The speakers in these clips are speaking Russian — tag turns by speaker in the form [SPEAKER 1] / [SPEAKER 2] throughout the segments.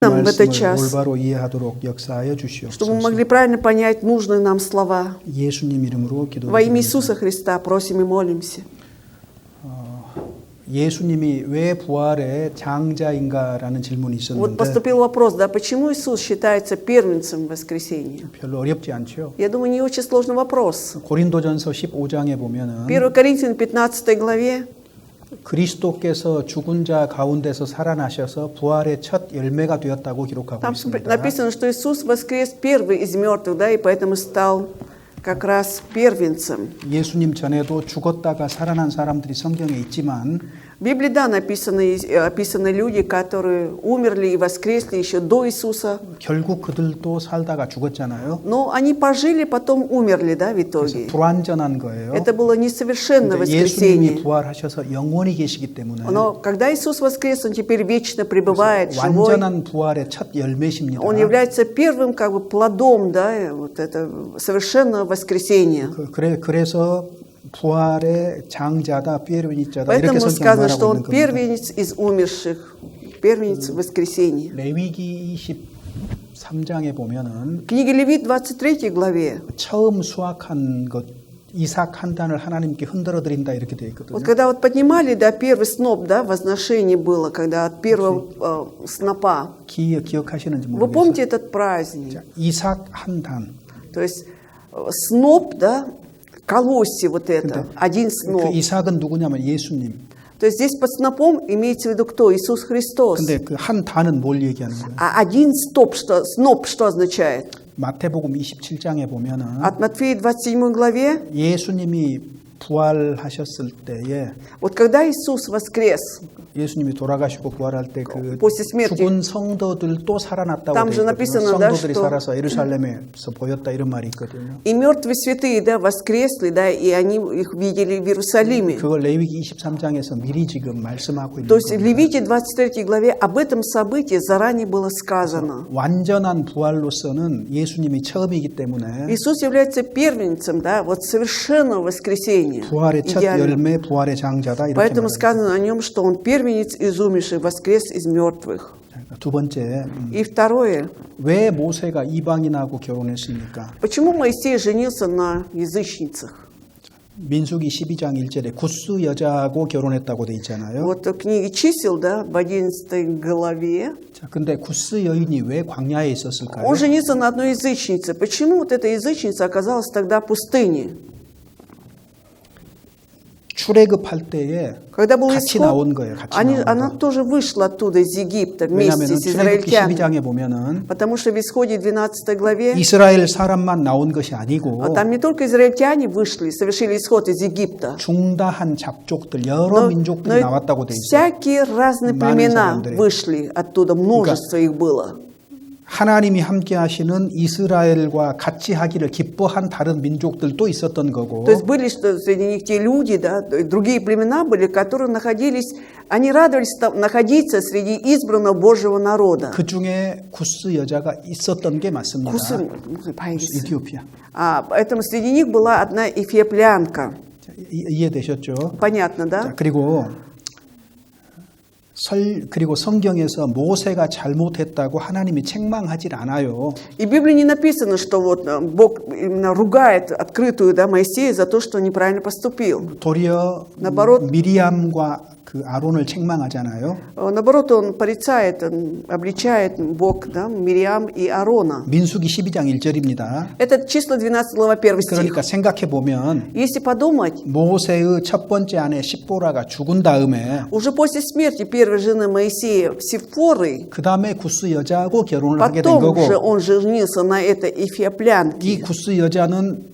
[SPEAKER 1] нам в этот
[SPEAKER 2] 말씀을
[SPEAKER 1] час,
[SPEAKER 2] 올바로 이해하도록 역사하여
[SPEAKER 1] чтобы мы
[SPEAKER 2] 주시옵소서.
[SPEAKER 1] могли правильно понять нужные нам слова.
[SPEAKER 2] 예수님 이름으로
[SPEAKER 1] Во имя
[SPEAKER 2] 기도드립니다.
[SPEAKER 1] Иисуса Христа просим и молимся.
[SPEAKER 2] 예수님이 왜 부활의 장자인가라는 질문이
[SPEAKER 1] Вот
[SPEAKER 2] 있었는데
[SPEAKER 1] поступил вопрос, да, почему Иисус считается первенцем воскресения?
[SPEAKER 2] 별로 어렵지 않죠.
[SPEAKER 1] Я думаю, не очень сложный вопрос.
[SPEAKER 2] 고린도전서 15장에 보면은
[SPEAKER 1] 1 Коринфянам 15 главе
[SPEAKER 2] 그리스도께서 죽은 자 가운데서 살아나셔서 부활의 첫 열매가 되었다고 기록하고
[SPEAKER 1] там
[SPEAKER 2] 있습니다.
[SPEAKER 1] написано, что Иисус воскрес первый из мертвых, да, и поэтому стал как раз первенцем.
[SPEAKER 2] 예수님 전에도 죽었다가 살아난 사람들이 성경에 있지만
[SPEAKER 1] В Библии, да, описаны люди, которые умерли и воскресли еще до Иисуса,
[SPEAKER 2] 결국 그들도 살다가 죽었잖아요.
[SPEAKER 1] но они пожили, потом умерли, да, в
[SPEAKER 2] 그래서
[SPEAKER 1] итоге.
[SPEAKER 2] 불완전한 거예요.
[SPEAKER 1] Это было несовершенное
[SPEAKER 2] 근데 예수님이
[SPEAKER 1] воскресение.
[SPEAKER 2] 부활하셔서 영원히 계시기 때문에
[SPEAKER 1] Но когда Иисус воскрес, Он теперь вечно пребывает, живой.
[SPEAKER 2] 완전한 부활의 첫 열매십니다.
[SPEAKER 1] Он является первым как бы плодом, да, вот это совершенного воскресения.
[SPEAKER 2] 그래서 부활의 장자다, первен이자다 이렇게
[SPEAKER 1] Поэтому
[SPEAKER 2] 성경
[SPEAKER 1] сказано, что
[SPEAKER 2] 말하고
[SPEAKER 1] Он
[SPEAKER 2] 있는 겁니다.
[SPEAKER 1] первенец из умерших, первенец воскресения.
[SPEAKER 2] 레위기 23장에 보면은
[SPEAKER 1] В книге Левит 23 главе,
[SPEAKER 2] 처음 수확한 것 이삭 한 단을 하나님께 흔들어 드린다 이렇게 돼 있거든요.
[SPEAKER 1] вот когда вот поднимали, да, первый сноп, да, возношение было, когда от первого снопа.
[SPEAKER 2] 기억하시는지
[SPEAKER 1] Вы
[SPEAKER 2] 모르겠어요.
[SPEAKER 1] помните этот праздник?
[SPEAKER 2] 자, 이삭 한 단.
[SPEAKER 1] То есть сноп, да, колосье вот это, один
[SPEAKER 2] 그
[SPEAKER 1] сноп.
[SPEAKER 2] 이삭은 누구냐면 예수님.
[SPEAKER 1] То есть здесь под снопом имеется в виду кто? Иисус Христос.
[SPEAKER 2] 근데 그 한 단은 뭘 얘기하는 거예요?
[SPEAKER 1] А один сноп что означает?
[SPEAKER 2] 마태복음 27장에 보면은
[SPEAKER 1] От Матфея 27 главе,
[SPEAKER 2] 예수님이 부활하셨을 때에
[SPEAKER 1] вот когда Иисус воскрес,
[SPEAKER 2] 예수님이 돌아가시고 부활할 때 그
[SPEAKER 1] после смерти,
[SPEAKER 2] 죽은 성도들도 살아났다고
[SPEAKER 1] Там
[SPEAKER 2] 돼
[SPEAKER 1] же
[SPEAKER 2] 있거든요.
[SPEAKER 1] написано, да,
[SPEAKER 2] 성도들이
[SPEAKER 1] что-
[SPEAKER 2] 살아서 예루살렘에서 보였다 이런 말이 있거든요.
[SPEAKER 1] и мертвые святые, да, воскресли, да, и они их видели в Иерусалиме.
[SPEAKER 2] 그걸 레위기 23장에서 미리 지금 말씀하고 있는
[SPEAKER 1] То есть в
[SPEAKER 2] 겁니다.
[SPEAKER 1] Левите 23 главе об этом событии заранее было сказано.
[SPEAKER 2] 완전한 부활로서는 예수님이 처음이기 때문에
[SPEAKER 1] Иисус является первенцем, да, вот совершенного воскресения.
[SPEAKER 2] 부활의 첫
[SPEAKER 1] идеально.
[SPEAKER 2] 열매, 부활의 장자다 이렇게
[SPEAKER 1] Поэтому
[SPEAKER 2] 말합니다.
[SPEAKER 1] сказано о нем, что он первенец из умерших, воскрес из мертвых.
[SPEAKER 2] 두 번째,
[SPEAKER 1] И второе,
[SPEAKER 2] 왜 모세가 이방인하고 결혼했습니까?
[SPEAKER 1] почему Моисей женился на язычницах?
[SPEAKER 2] 민수기 12장 1절에 구스 여자하고 결혼했다고 돼 있잖아요.
[SPEAKER 1] Вот в книге чисел, да, в 11 главе,
[SPEAKER 2] 자, 근데 구스 여인이 왜 광야에 있었을까요?
[SPEAKER 1] он женился на одной язычнице. Почему вот эта язычница оказалась тогда в пустыне?
[SPEAKER 2] 출애굽할 때에
[SPEAKER 1] Когда был
[SPEAKER 2] 같이
[SPEAKER 1] исход,
[SPEAKER 2] 나온 거예요. 같이 나온
[SPEAKER 1] она
[SPEAKER 2] 거.
[SPEAKER 1] тоже вышла оттуда, из Египта, вместе
[SPEAKER 2] 왜냐하면
[SPEAKER 1] с
[SPEAKER 2] 출애굽기
[SPEAKER 1] израильтянами.
[SPEAKER 2] 12장에 보면은
[SPEAKER 1] Потому что в исходе 12 главе,
[SPEAKER 2] 이스라엘 사람만 나온 것이 아니고
[SPEAKER 1] там не только израильтяне вышли, совершили исход из Египта,
[SPEAKER 2] 중다한 잡족들, 여러 민족들이 나왔다고 돼 있어요.
[SPEAKER 1] всякие разные
[SPEAKER 2] 많은
[SPEAKER 1] племена
[SPEAKER 2] 사람들이.
[SPEAKER 1] вышли оттуда, множество их было.
[SPEAKER 2] 하나님이 함께 하시는 이스라엘과 같이 하기를 기뻐한 다른 민족들도 있었던 거고
[SPEAKER 1] То есть были что среди них те люди, да, другие племена были, которые находились, они радовались находиться среди избранного Божьего народа.
[SPEAKER 2] 그 중에 구스 여자가 있었던 게 맞습니다. 이티오피아.
[SPEAKER 1] Поэтому среди них была одна эфиоплянка.
[SPEAKER 2] 자, 이해되셨죠?
[SPEAKER 1] Понятно,
[SPEAKER 2] 자,
[SPEAKER 1] да?
[SPEAKER 2] 그리고 성경에서 모세가 잘못했다고 하나님이 책망하질 않아요.
[SPEAKER 1] И в Библии не написано, что вот Бог именно ругает открытую, да, Моисея за то, что он неправильно поступил.
[SPEAKER 2] 도리어
[SPEAKER 1] 나바롯.
[SPEAKER 2] 미리암과 그 아론을 책망하잖아요.
[SPEAKER 1] Наоборот, он порицает, он обличает Бог, да, Мириам и Аарона.
[SPEAKER 2] 민수기 12장 1절입니다.
[SPEAKER 1] Это число 12 глава 1 стих.
[SPEAKER 2] 그러니까 생각해 보면
[SPEAKER 1] Если подумать,
[SPEAKER 2] 모세의 첫 번째 아내 십보라가 죽은 다음에
[SPEAKER 1] уже после смерти первой жены Моисея Сифоры,
[SPEAKER 2] 그 다음에 구스 여자하고 결혼을 하게 된
[SPEAKER 1] потом же
[SPEAKER 2] 거고
[SPEAKER 1] он женился на этой
[SPEAKER 2] 이
[SPEAKER 1] эфиоплянке.
[SPEAKER 2] 구스 여자는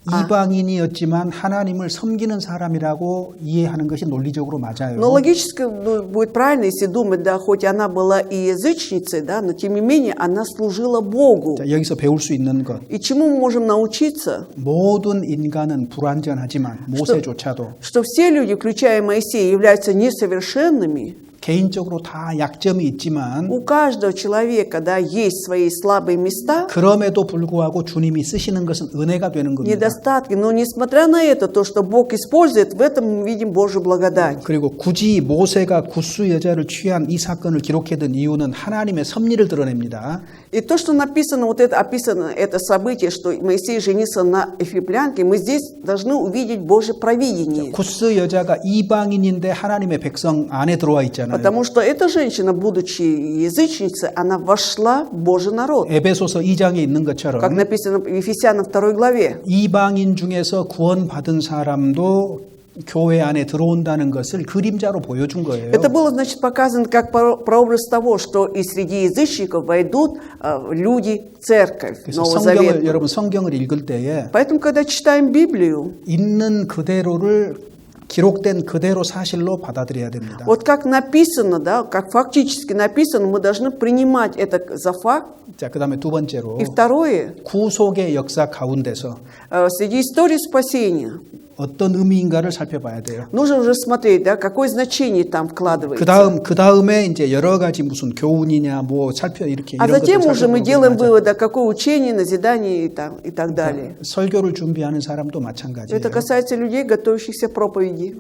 [SPEAKER 2] 이방인이었지만 하나님을 섬기는 사람이라고 이해하는 것이 논리적으로 맞아요.
[SPEAKER 1] Но логически будет правильно, если думать, да, хоть она была и язычницей, да, но тем не менее она служила Богу.
[SPEAKER 2] 자, 여기서 배울 수 있는 것.
[SPEAKER 1] И чему мы можем научиться?
[SPEAKER 2] 모든 인간은 불완전하지만 모세조차도
[SPEAKER 1] Что все люди, включая Моисея, являются несовершенными.
[SPEAKER 2] 개인적으로 다 약점이 있지만
[SPEAKER 1] У каждого человека, да, есть свои слабые места,
[SPEAKER 2] 그럼에도 불구하고 주님이 쓰시는 것은 은혜가 되는 겁니다.
[SPEAKER 1] недостатки. Но несмотря на это, то, что Бог использует, в этом мы видим Божью благодать.
[SPEAKER 2] 그리고 굳이 모세가 구스 여자를 취한 이 사건을 기록해둔 이유는 하나님의 섭리를 드러냅니다.
[SPEAKER 1] И то, что написано, вот это описано, это событие, что Моисей женился на эфиоплянке, мы здесь должны увидеть Божье провидение.
[SPEAKER 2] 구스 여자가 이방인인데 하나님의 백성 안에 들어와 있잖아요.
[SPEAKER 1] Потому что эта женщина, будучи язычницей, она вошла в Божий народ.
[SPEAKER 2] 에베소서 2장에 있는
[SPEAKER 1] Как
[SPEAKER 2] 것처럼
[SPEAKER 1] написано в Ефесянам 2 главе.
[SPEAKER 2] 이방인 중에서 구원받은 사람도 교회 안에 들어온다는 것을 그림자로 보여준 거예요.
[SPEAKER 1] Это было, значит, показано как прообраз того, что и среди язычников войдут люди, церковь
[SPEAKER 2] 그래서
[SPEAKER 1] Нового
[SPEAKER 2] 성경을
[SPEAKER 1] Завета.
[SPEAKER 2] 여러분 성경을 읽을 때에
[SPEAKER 1] Поэтому, когда читаем Библию,
[SPEAKER 2] 있는 그대로를 기록된 그대로 사실로 받아들여야 됩니다.
[SPEAKER 1] вот как написано, да, как фактически написано, мы должны принимать это за факт.
[SPEAKER 2] 자, 그다음에 두 번째로
[SPEAKER 1] И второе,
[SPEAKER 2] 구속의 역사 가운데서
[SPEAKER 1] среди истории спасения
[SPEAKER 2] 어떤 의미인가를 살펴봐야 돼요.
[SPEAKER 1] нужно уже смотреть, да, какое значение там вкладывается.
[SPEAKER 2] 그 다음에 이제 여러 가지 무슨 교훈이냐 뭐 살펴 이렇게
[SPEAKER 1] А
[SPEAKER 2] 이런
[SPEAKER 1] затем
[SPEAKER 2] 것들
[SPEAKER 1] уже мы
[SPEAKER 2] 살펴보고
[SPEAKER 1] делаем
[SPEAKER 2] 하죠.
[SPEAKER 1] вывод, какое учение, назидание и так далее.
[SPEAKER 2] 설교를 준비하는 사람도 마찬가지예요.
[SPEAKER 1] Это касается людей, готовящихся к проповеди.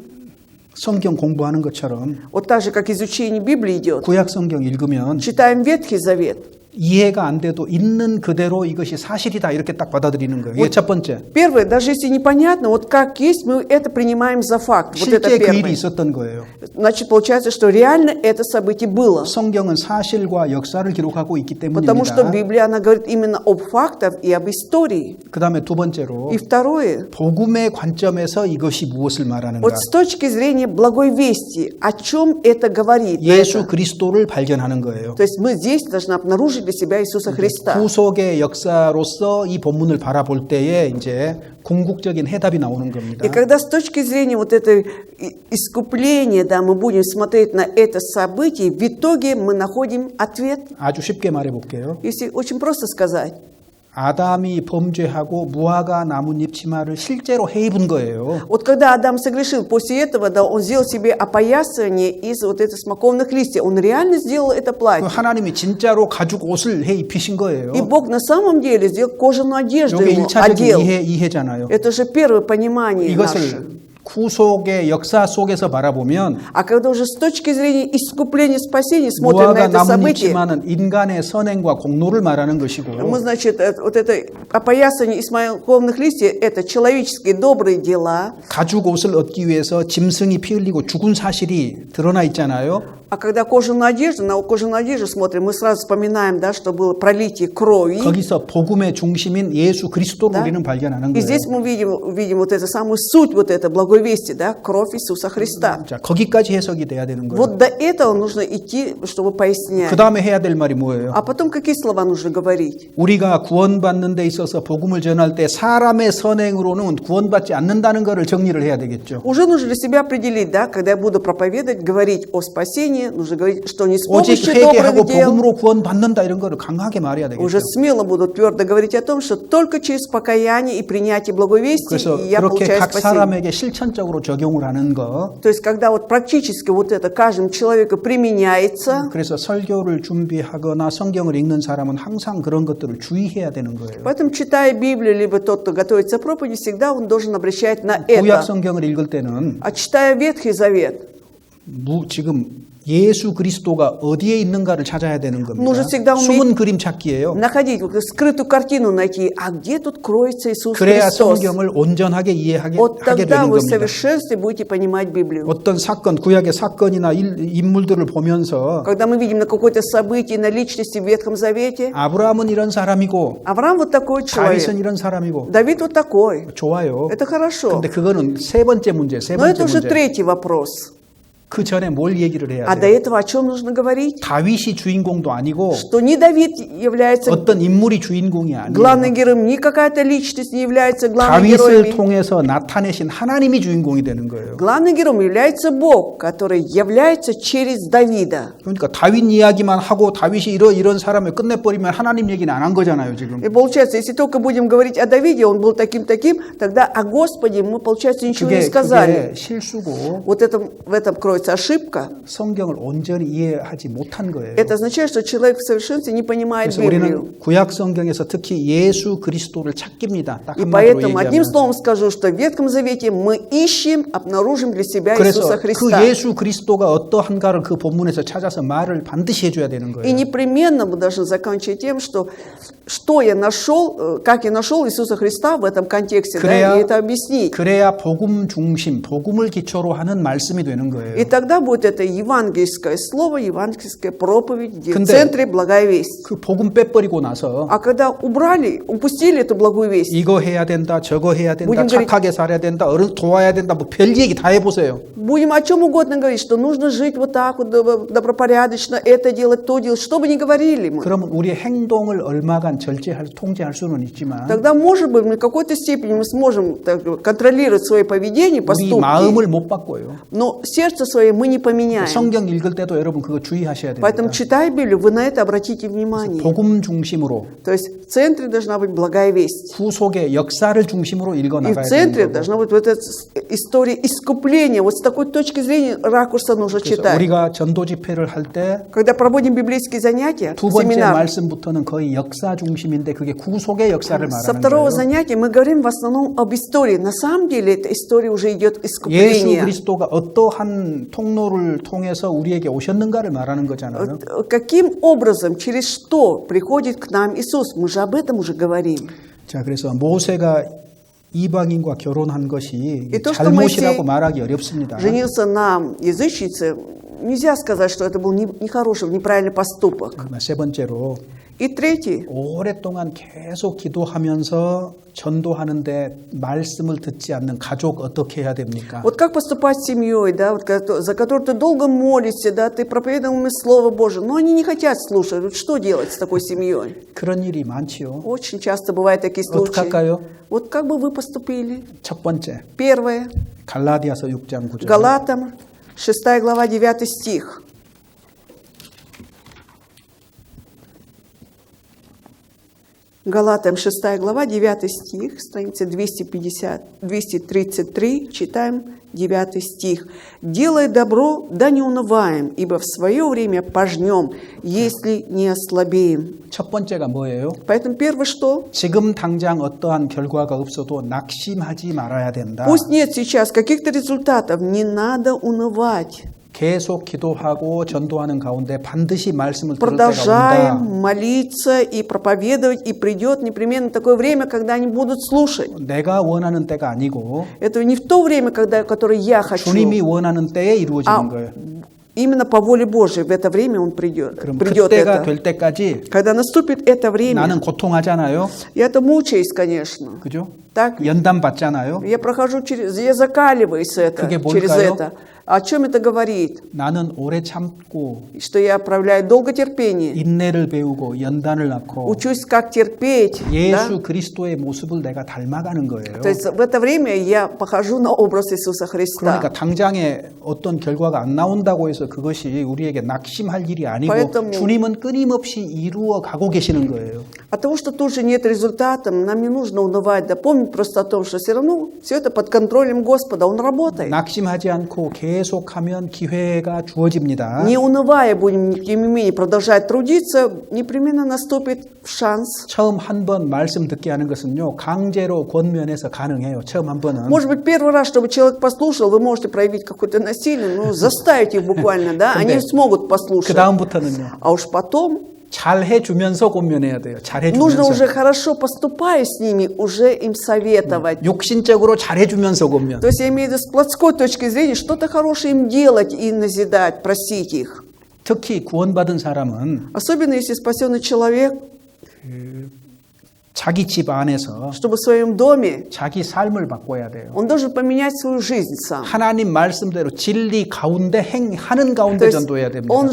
[SPEAKER 2] 성경 공부하는 것처럼
[SPEAKER 1] Вот так же, как изучение Библии идет.
[SPEAKER 2] 구약 성경 읽으면
[SPEAKER 1] Читаем Ветхий Завет.
[SPEAKER 2] 이해가 안 돼도 있는 그대로 이것이 사실이다 이렇게 딱 받아들이는 거예요. 이게 첫 번째.
[SPEAKER 1] Первое, даже если непонятно, вот как есть, мы это принимаем за факт. Вот это
[SPEAKER 2] 실제 그 일이
[SPEAKER 1] первое.
[SPEAKER 2] 있었던 거예요.
[SPEAKER 1] Значит, получается, что реально это событие было.
[SPEAKER 2] 성경은 사실과 역사를 기록하고 있기
[SPEAKER 1] Потому что
[SPEAKER 2] 때문입니다.
[SPEAKER 1] Библия, она говорит именно об фактах и об истории.
[SPEAKER 2] 그 다음에 두 번째로
[SPEAKER 1] И второе,
[SPEAKER 2] 복음의 관점에서 이것이 무엇을 말하는가.
[SPEAKER 1] вот с точки зрения благой вести, о чем это говорит?
[SPEAKER 2] 예수
[SPEAKER 1] Это?
[SPEAKER 2] 그리스도를 발견하는 거예요.
[SPEAKER 1] То есть мы здесь должны обнаружить для себя Иисуса Христа.
[SPEAKER 2] 구속의 역사로서 이 본문을 바라볼 때에 이제 궁극적인 해답이 나오는 겁니다.
[SPEAKER 1] И когда с точки зрения вот этого искупления, да, мы будем смотреть на это событие, в итоге мы находим ответ.
[SPEAKER 2] 아주 쉽게 말해 볼게요.
[SPEAKER 1] Если очень просто сказать,
[SPEAKER 2] 아담이 범죄하고 무화과 나뭇잎 치마를 실제로 해 입은 거예요.
[SPEAKER 1] вот когда Адам согрешил, после этого, да, он сделал себе опоясание из вот этих смоковных листьев. Он реально сделал это платье.
[SPEAKER 2] 하나님이 진짜로 가죽 옷을 해 입히신 거예요.
[SPEAKER 1] И Бог на самом деле сделал кожаную одежду
[SPEAKER 2] 이게
[SPEAKER 1] ему,
[SPEAKER 2] 1차적인
[SPEAKER 1] одел.
[SPEAKER 2] 이해잖아요.
[SPEAKER 1] Это же первое понимание наше.
[SPEAKER 2] 이것을 구속의 역사 속에서 바라보면
[SPEAKER 1] А когда уже с точки зрения искупления, спасения смотрим на
[SPEAKER 2] 무화과
[SPEAKER 1] это
[SPEAKER 2] 나뭇잎
[SPEAKER 1] событие,
[SPEAKER 2] 치마는 인간의 선행과 공로를 말하는 것이고
[SPEAKER 1] мы, значит, вот это опоясание из смоковных листьев, это человеческие добрые дела.
[SPEAKER 2] 가죽 옷을 얻기 위해서 짐승이 피 흘리고 죽은 사실이 드러나 있잖아요.
[SPEAKER 1] А когда кожаную одежду, на кожаную одежду смотрим, мы сразу вспоминаем, да, что было пролитие крови.
[SPEAKER 2] 거기서 복음의 중심인 예수 그리스도를
[SPEAKER 1] Да?
[SPEAKER 2] 우리는 발견하는
[SPEAKER 1] И
[SPEAKER 2] 거예요.
[SPEAKER 1] здесь мы видим вот эту самую суть вот этой благой вести, да, кровь Иисуса Христа.
[SPEAKER 2] 자, 거기까지 해석이 돼야 되는 거예요.
[SPEAKER 1] Вот до этого нужно идти, чтобы пояснять.
[SPEAKER 2] 그 다음에 해야 될 말이 뭐예요?
[SPEAKER 1] А потом какие слова нужно говорить?
[SPEAKER 2] 우리가 구원받는 데 있어서 복음을 전할 때 사람의 선행으로는 구원받지 않는다는 것을 정리를 해야 되겠죠.
[SPEAKER 1] Уже нужно для себя определить, да, когда я буду проповедовать, говорить о спасении, нужно говорить, что не с
[SPEAKER 2] 오직
[SPEAKER 1] помощью
[SPEAKER 2] 회개하고
[SPEAKER 1] добрых дел.
[SPEAKER 2] 복음으로 구원받는다 이런 거를 강하게 말해야
[SPEAKER 1] Уже
[SPEAKER 2] 되겠죠.
[SPEAKER 1] смело буду твердо говорить о том, что только через покаяние и принятие благой вести
[SPEAKER 2] 그래서
[SPEAKER 1] я
[SPEAKER 2] 그렇게
[SPEAKER 1] получаю
[SPEAKER 2] 각
[SPEAKER 1] спасение.
[SPEAKER 2] 사람에게 실천적으로 적용을 하는 거.
[SPEAKER 1] То есть, когда вот практически вот это каждому человеку применяется,
[SPEAKER 2] 그래서 설교를 준비하거나 성경을 읽는 사람은 항상 그런 것들을 주의해야 되는 거예요.
[SPEAKER 1] поэтому, читая Библию, либо тот, кто готовится к проповеди, всегда он должен обращать на
[SPEAKER 2] 구약
[SPEAKER 1] это.
[SPEAKER 2] 성경을 읽을 때는
[SPEAKER 1] А читая Ветхий Завет,
[SPEAKER 2] 지금 예수 그리스도가 어디에 있는가를 찾아야 되는 겁니다.
[SPEAKER 1] нужно всегда
[SPEAKER 2] 숨은
[SPEAKER 1] уметь
[SPEAKER 2] 그림 찾기예요.
[SPEAKER 1] находить, вот скрытую картину найти, а где тут кроется Иисус
[SPEAKER 2] 그래야
[SPEAKER 1] Христос?
[SPEAKER 2] 성경을 온전하게 이해하게
[SPEAKER 1] Вот
[SPEAKER 2] 하게
[SPEAKER 1] тогда
[SPEAKER 2] 되는
[SPEAKER 1] вы в
[SPEAKER 2] 겁니다.
[SPEAKER 1] совершенстве будете понимать Библию.
[SPEAKER 2] 어떤 사건, 구약의 사건이나 인물들을 보면서
[SPEAKER 1] Когда мы видим на какое-то событие, на личности в Ветхом Завете,
[SPEAKER 2] 아브라함은 이런 사람이고
[SPEAKER 1] Авраам вот такой
[SPEAKER 2] 다윗은
[SPEAKER 1] человек,
[SPEAKER 2] 이런 사람이고
[SPEAKER 1] Давид вот такой.
[SPEAKER 2] 좋아요.
[SPEAKER 1] Это хорошо.
[SPEAKER 2] 근데 그거는 세 번째 문제, 세
[SPEAKER 1] Но это
[SPEAKER 2] 번째
[SPEAKER 1] уже
[SPEAKER 2] 문제.
[SPEAKER 1] третий вопрос.
[SPEAKER 2] 그 전에 뭘 얘기를 해야
[SPEAKER 1] А до
[SPEAKER 2] 돼요?
[SPEAKER 1] этого о чем нужно говорить?
[SPEAKER 2] 다윗이 주인공도 아니고
[SPEAKER 1] Что не Давид является
[SPEAKER 2] 어떤 인물이 주인공이 아니에요.
[SPEAKER 1] главным героем, ни какая-то личность не является главным
[SPEAKER 2] 다윗을
[SPEAKER 1] героем.
[SPEAKER 2] 통해서 나타내신 하나님이 주인공이 되는 거예요.
[SPEAKER 1] Главным героем является Бог, который является через Давида.
[SPEAKER 2] 그러니까 다윗 이야기만 하고 다윗이 이런 사람을 끝내버리면 하나님 얘기는 안 한 거잖아요, 지금.
[SPEAKER 1] И получается, если только будем говорить о Давиде, он был таким-таким, тогда о Господе мы, получается, ничего не сказали.
[SPEAKER 2] 그게 실수고
[SPEAKER 1] Вот это, в этом кроется делается ошибка,
[SPEAKER 2] 성경을 온전히 이해하지 못한 거예요.
[SPEAKER 1] это означает, что человек в совершенстве не понимает
[SPEAKER 2] 그래서
[SPEAKER 1] Библию.
[SPEAKER 2] 우리는 구약 성경에서 특히 예수 그리스도를 찾깁니다. 딱
[SPEAKER 1] И
[SPEAKER 2] 한마디로
[SPEAKER 1] поэтому одним
[SPEAKER 2] 얘기하면.
[SPEAKER 1] словом скажу, что в Ветхом Завете мы ищем, обнаружим для себя
[SPEAKER 2] 그래서
[SPEAKER 1] Иисуса
[SPEAKER 2] 그
[SPEAKER 1] Христа.
[SPEAKER 2] 예수 그리스도가 어떠한가를 그 본문에서 찾아서 말을 반드시 해줘야 되는
[SPEAKER 1] И
[SPEAKER 2] 거예요.
[SPEAKER 1] непременно мы должны заканчивать тем, что я нашел, как я нашел Иисуса Христа в этом контексте, да, и это объяснить.
[SPEAKER 2] 그래야 복음 중심, 복음을 기초로 하는 말씀이 되는 거예요.
[SPEAKER 1] И тогда будет это евангельское слово, евангельская проповедь, где в
[SPEAKER 2] 근데
[SPEAKER 1] центре благая весть.
[SPEAKER 2] 그 복음 빼버리고 나서
[SPEAKER 1] А когда упустили эту благую весть,
[SPEAKER 2] 이거 해야 된다, 저거 해야 된다,
[SPEAKER 1] будем говорить-
[SPEAKER 2] 착하게 살아야 된다, 어른 도와야 된다, 뭐 별 얘기 다 해보세요.
[SPEAKER 1] будем о чем угодно говорить, что нужно жить вот так вот добропорядочно, это делать, то делать, что бы ни говорили мы.
[SPEAKER 2] 그러면 우리의 행동을 얼마간 통제할 수는 있지만
[SPEAKER 1] Тогда, может быть, в какой-то степени мы сможем контролировать свое поведение,
[SPEAKER 2] 우리
[SPEAKER 1] поступки,
[SPEAKER 2] 마음을 못 바꿔요.
[SPEAKER 1] но сердце свое мы не поменяем.
[SPEAKER 2] 성경 읽을 때도 여러분 그거 주의하셔야
[SPEAKER 1] Поэтому,
[SPEAKER 2] 됩니다.
[SPEAKER 1] читая Библию, вы на это обратите внимание.
[SPEAKER 2] 복음 중심으로
[SPEAKER 1] То есть в центре должна быть благая весть.
[SPEAKER 2] 구속의 역사를 중심으로 읽어
[SPEAKER 1] И в
[SPEAKER 2] 나가야
[SPEAKER 1] центре
[SPEAKER 2] 되는 거고.
[SPEAKER 1] должна быть вот эта история искупления. Вот с такой точки зрения, ракурса нужно
[SPEAKER 2] 그래서
[SPEAKER 1] читать.
[SPEAKER 2] 우리가 전도 집회를 할 때 두
[SPEAKER 1] Когда проводим библейские занятия,
[SPEAKER 2] 번째
[SPEAKER 1] семинар,
[SPEAKER 2] 말씀부터는 거의 역사 중심인데 그게 구속의 역사를
[SPEAKER 1] со
[SPEAKER 2] 말하는
[SPEAKER 1] второго
[SPEAKER 2] 거예요.
[SPEAKER 1] занятия мы говорим в основном об истории. На самом деле эта история уже идет
[SPEAKER 2] 예수
[SPEAKER 1] искупления.
[SPEAKER 2] 그리스도가 어떠한 통로를 통해서 우리에게 오셨는가를 말하는 거잖아요.
[SPEAKER 1] Каким образом, через что приходит к нам Иисус? Мы же об этом уже говорим.
[SPEAKER 2] 자, 그래서 모세가 이방인과 결혼한 것이
[SPEAKER 1] И то, что
[SPEAKER 2] 잘못이라고
[SPEAKER 1] Моисей
[SPEAKER 2] 말하기 어렵습니다.
[SPEAKER 1] женился на язычнице, нельзя сказать, что это был нехороший, неправильный поступок.
[SPEAKER 2] 세 번째로
[SPEAKER 1] И третий,
[SPEAKER 2] 오랫동안 계속 기도하면서 전도하는데 말씀을 듣지 않는 가족 어떻게 해야 됩니까?
[SPEAKER 1] вот как поступать с семьей, да, вот, за которую ты долго молишься, да, ты проповедовал им Слово Божие, но они не хотят слушать. Вот что делать с такой семьей?
[SPEAKER 2] 그런 일이 많지요.
[SPEAKER 1] Очень часто бывают такие случаи.
[SPEAKER 2] 어떡할까요?
[SPEAKER 1] Вот как бы вы поступили?
[SPEAKER 2] 첫 번째,
[SPEAKER 1] Первое,
[SPEAKER 2] 갈라디아서 6장 9절.
[SPEAKER 1] Галатам, 6 глава, 9 стих. Галатам 6 глава, 9 стих, страница 233, читаем 9 стих. «Делая добро, да не унываем, ибо в свое время пожнем, если не ослабеем».
[SPEAKER 2] 첫 번째가 뭐예요?
[SPEAKER 1] Поэтому первое что?
[SPEAKER 2] 지금 당장 어떠한 결과가 없어도 낙심하지 말아야 된다.
[SPEAKER 1] Пусть нет сейчас каких-то результатов, не надо унывать.
[SPEAKER 2] 계속 기도하고 전도하는 가운데 반드시 말씀을 들을 때가
[SPEAKER 1] Продолжаем
[SPEAKER 2] 온다.
[SPEAKER 1] молиться и проповедовать, и придет непременно такое время, когда они будут слушать.
[SPEAKER 2] 내가 원하는 때가 아니고
[SPEAKER 1] Это не в то время, которое я хочу,
[SPEAKER 2] 주님이 원하는 때에 이루어지는 거예요.
[SPEAKER 1] именно по воле Божией в это время он придет.
[SPEAKER 2] 그럼
[SPEAKER 1] Придет
[SPEAKER 2] 그때가
[SPEAKER 1] это.
[SPEAKER 2] 될 때까지
[SPEAKER 1] Когда наступит это время,
[SPEAKER 2] 나는 고통하잖아요.
[SPEAKER 1] я это мучаюсь, конечно.
[SPEAKER 2] 그죠?
[SPEAKER 1] Так,
[SPEAKER 2] 연단 받잖아요.
[SPEAKER 1] я закаливаюсь
[SPEAKER 2] 그게
[SPEAKER 1] через
[SPEAKER 2] 뭘까요?
[SPEAKER 1] это. О чем это говорит?
[SPEAKER 2] 나는 오래 참고
[SPEAKER 1] Что я проявляю долготерпение,
[SPEAKER 2] 인내를 배우고 연단을 낳고
[SPEAKER 1] учусь, как терпеть. Да?
[SPEAKER 2] 예수 그리스도의 모습을 내가 닮아가는 거예요.
[SPEAKER 1] То есть в это время я похожу на образ Иисуса Христа.
[SPEAKER 2] 그러니까 당장에 어떤 결과가 안 나온다고 해서 그것이 우리에게 낙심할 일이 아니고
[SPEAKER 1] поэтому-
[SPEAKER 2] 주님은 끊임없이 이루어 가고 계시는 거예요.
[SPEAKER 1] От того, что тоже нет результата, нам не нужно унывать, да помнить просто о том, что все равно все это под контролем Господа, Он работает.
[SPEAKER 2] 낙심하지 않고 계속하면 기회가 주어집니다.
[SPEAKER 1] Не унывая будем, тем не менее, продолжать трудиться, непременно наступит шанс.
[SPEAKER 2] 처음 한 번 말씀 듣게 하는 것은요, 강제로 권면해서 가능해요. 처음 한 번은.
[SPEAKER 1] Может быть, первый раз, чтобы человек послушал, вы можете проявить какое-то насилие, ну, заставить их буквально, да, они смогут
[SPEAKER 2] 그
[SPEAKER 1] послушать.
[SPEAKER 2] 다음부터는요,
[SPEAKER 1] А уж потом
[SPEAKER 2] 잘 해주면서 권면해야 돼요. 잘
[SPEAKER 1] нужно уже
[SPEAKER 2] 해주면서.
[SPEAKER 1] хорошо поступая с ними, уже им советовать.
[SPEAKER 2] 욕심적으로 잘 해주면서 권면.
[SPEAKER 1] То есть я имею в виду с плотской точки зрения, что-то хорошее им делать и назидать, просить их.
[SPEAKER 2] 특히 구원받은 사람은
[SPEAKER 1] Особенно если спасенный человек,
[SPEAKER 2] 자기 집 안에서
[SPEAKER 1] чтобы в своем доме
[SPEAKER 2] 자기 삶을 바꿔야 돼요.
[SPEAKER 1] он должен поменять свою жизнь сам.
[SPEAKER 2] 하나님 말씀대로 진리 가운데 하는
[SPEAKER 1] То
[SPEAKER 2] 가운데
[SPEAKER 1] есть
[SPEAKER 2] 전도해야 됩니다.
[SPEAKER 1] он